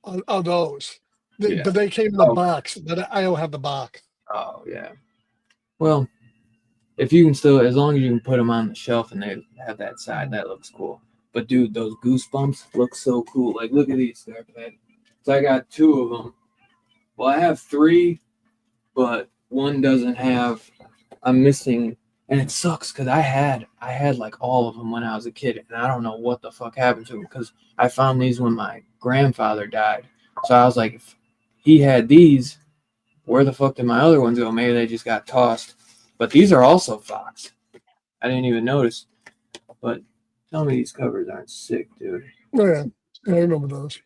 [SPEAKER 2] are those.
[SPEAKER 1] Yeah.
[SPEAKER 2] But they came in the
[SPEAKER 1] Oh.
[SPEAKER 2] box. But I don't have the box.
[SPEAKER 1] Oh yeah. Well, if you can still, as long as you can put them on the shelf and they have that side, that looks cool. But dude, those Goosebumps look so cool. Like, look at these, man. So I got 2 of them. Well, I have 3, but one doesn't have. I'm missing, and it sucks because I had like all of them when I was a kid, and I don't know what the fuck happened to them because I found these when my grandfather died. So I was like, if he had these, where the fuck did my other ones go? Maybe they just got tossed. But these are also Fox. I didn't even notice. But tell me these covers aren't sick, dude.
[SPEAKER 2] Oh, yeah. I remember those.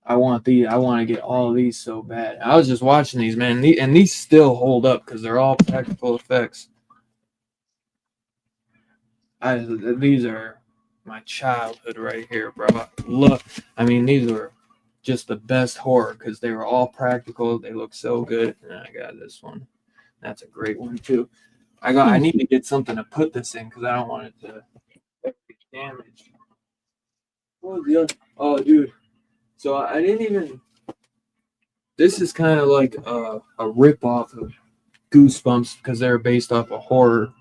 [SPEAKER 1] I want these. I want to get all of these so bad. I was just watching these, man, and these still hold up because they're all practical effects. These are my childhood right here, bro. Look, I mean, these were just the best horror because they were all practical. They look so good. And I got this one. That's a great one too. I need to get something to put this in because I don't want it to get damaged. What was the other? Oh, dude. So I didn't even. This is kind of like a rip off of Goosebumps because they're based off of horror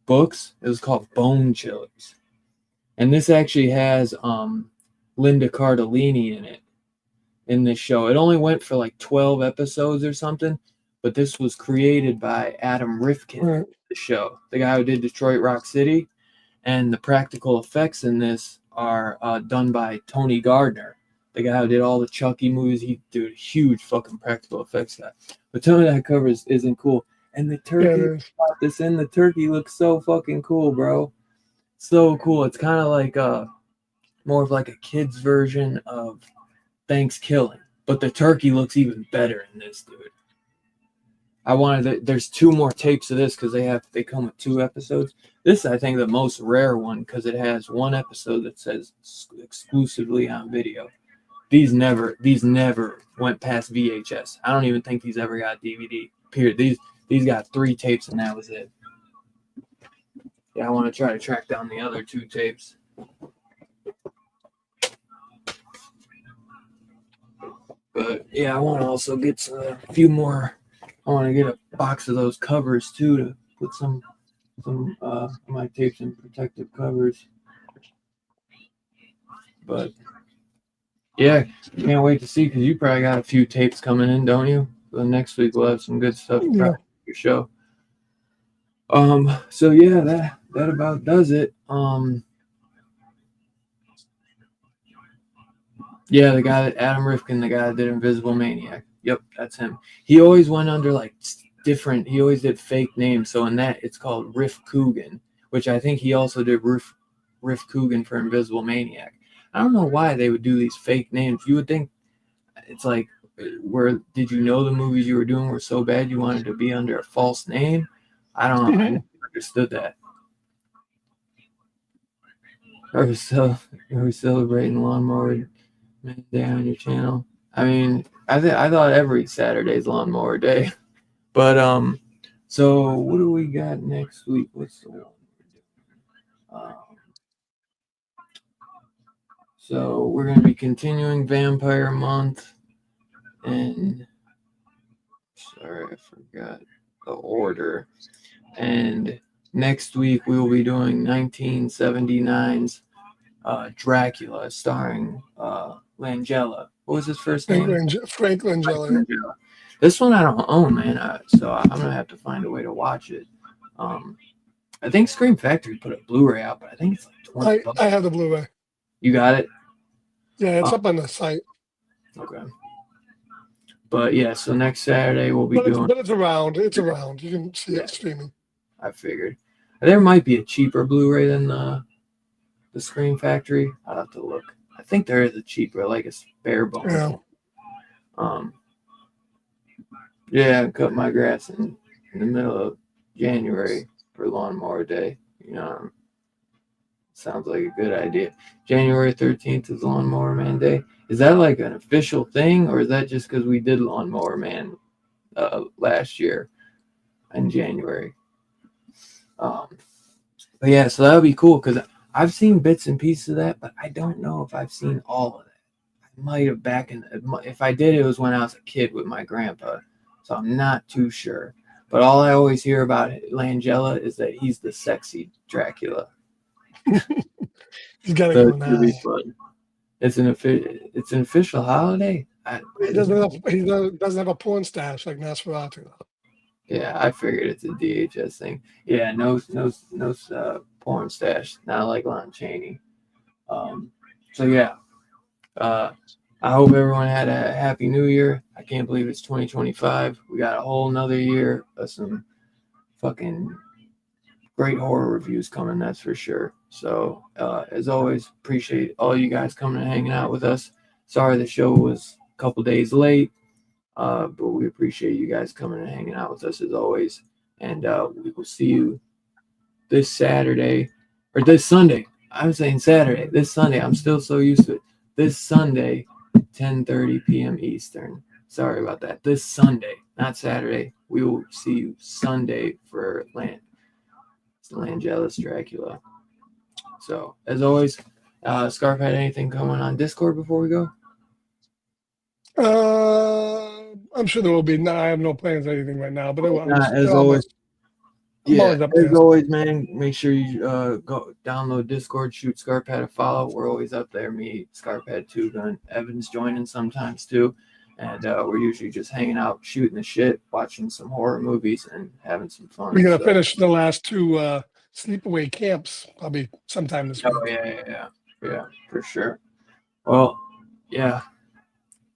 [SPEAKER 1] books. It was called Bone Chillers, and this actually has Linda Cardellini in it in this show. It only went for like 12 episodes or something, but this was created by Adam Rifkin.
[SPEAKER 2] Right.
[SPEAKER 1] The show, the guy who did Detroit Rock City, and the practical effects in this are done by Tony Gardner, the guy who did all the Chucky movies. He did a huge fucking practical effects guy. But tell me that cover isn't cool. And the
[SPEAKER 2] Yeah, it
[SPEAKER 1] turkey,
[SPEAKER 2] is.
[SPEAKER 1] this in the turkey looks so fucking cool, bro. So cool. It's kind of like more of like a kid's version of Thanksgiving, but the turkey looks even better in this, dude. There's 2 more tapes of this because they come with 2 episodes. This is, I think, the most rare one because it has 1 episode that says exclusively on video. These never went past VHS. I don't even think these ever got DVD. Period. These got 3 tapes and that was it. Yeah, I want to try to track down the other 2 tapes. But yeah, I want to also get a few more. I want to get a box of those covers too to put some of my tapes in protective covers. But yeah, can't wait to see because you probably got a few tapes coming in, don't you? So next week we'll have some good stuff to
[SPEAKER 2] Yeah.
[SPEAKER 1] your show. So yeah, that about does it. Yeah, the guy that Adam Rifkin, the guy that did Invisible Maniac. Yep, that's him. He always went under like different. He always did fake names. So in that, it's called Riff Coogan, which I think he also did Riff Coogan for Invisible Maniac. I don't know why they would do these fake names. You would think it's like, where did you know the movies you were doing were so bad you wanted to be under a false name? I don't know. I never understood that. Are we celebrating Lawnmower Day on your channel? I mean, I thought every Saturday's Lawnmower Day, but so what do we got next week? What's the one we're doing? So we're gonna be continuing Vampire Month, and sorry, I forgot the order. And next week we will be doing 1979's Dracula, starring Langella. What was his first name?
[SPEAKER 2] Frank Langella.
[SPEAKER 1] Langella. This one I don't own, man. So I'm gonna have to find a way to watch it. I think Scream Factory put a Blu-ray out, but I think it's like $20.
[SPEAKER 2] I have the Blu-ray.
[SPEAKER 1] You got it?
[SPEAKER 2] Yeah, it's up on the site.
[SPEAKER 1] Okay. But yeah, so next Saturday we'll be doing.
[SPEAKER 2] But it's around. It's around. You can see it streaming.
[SPEAKER 1] I figured there might be a cheaper Blu-ray than the Scream Factory. I'll have to look. I think there is a cheaper, like a bare bones.
[SPEAKER 2] Yeah.
[SPEAKER 1] Yeah, I cut my grass in the middle of January for Lawnmower Day. Sounds like a good idea. January 13th is Lawnmower Man Day. Is that like an official thing, or is that just because we did Lawnmower Man last year in January? But yeah, so that would be cool because I've seen bits and pieces of that, but I don't know if I've seen all of that. I might have if I did, it was when I was a kid with my grandpa, so I'm not too sure. But all I always hear about Langella is that he's the sexy Dracula.
[SPEAKER 2] You gotta
[SPEAKER 1] so
[SPEAKER 2] go now.
[SPEAKER 1] It'll be fun. It's an official holiday.
[SPEAKER 2] He doesn't have a porn stash like Nosferatu.
[SPEAKER 1] Yeah, I figured it's a DHS thing. Yeah, no porn stash, not like Lon Chaney. So yeah, I hope everyone had a happy New Year. I can't believe it's 2025. We got a whole nother year of some fucking great horror reviews coming, that's for sure. So as always, appreciate all you guys coming and hanging out with us. Sorry the show was a couple days late, but we appreciate you guys coming and hanging out with us as always. And we will see you this Saturday, or this Sunday. I'm saying Saturday. This Sunday. I'm still so used to it. This Sunday, 10:30 p.m. Eastern. Sorry about that. This Sunday, not Saturday. We will see you Sunday for Langella's Dracula. So, as always, Scarf, had anything coming on Discord before we go?
[SPEAKER 2] I'm sure there will be. No, I have no plans or anything right now. But
[SPEAKER 1] as always, man, make sure you go download Discord, shoot Scarpad a follow. We're always up there. Me, Scarpad 2 Gun, Evan's joining sometimes too. And we're usually just hanging out, shooting the shit, watching some horror movies, and having some fun.
[SPEAKER 2] We're going to finish the last two sleepaway camps probably sometime this week.
[SPEAKER 1] Oh, yeah, for sure. Well, yeah.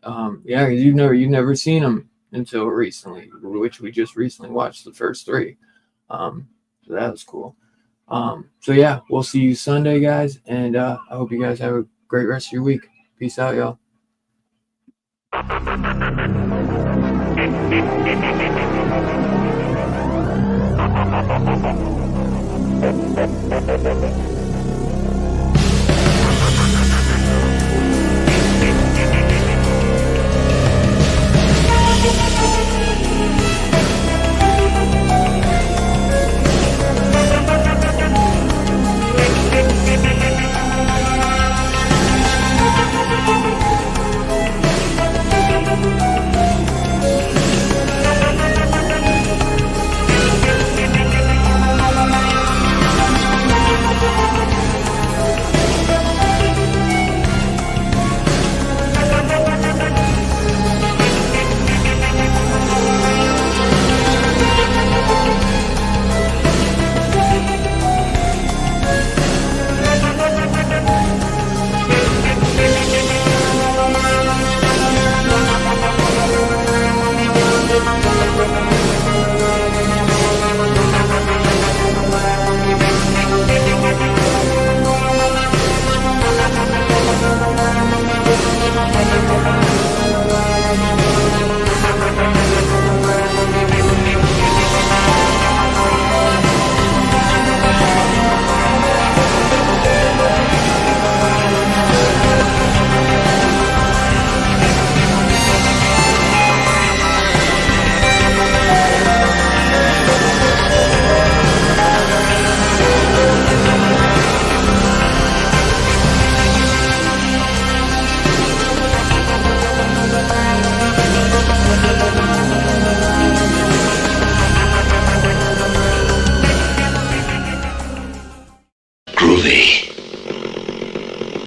[SPEAKER 1] You've never seen them until recently, which we just recently watched the first three. So that was cool. So yeah, we'll see you Sunday, guys, and I hope you guys have a great rest of your week. Peace out, y'all.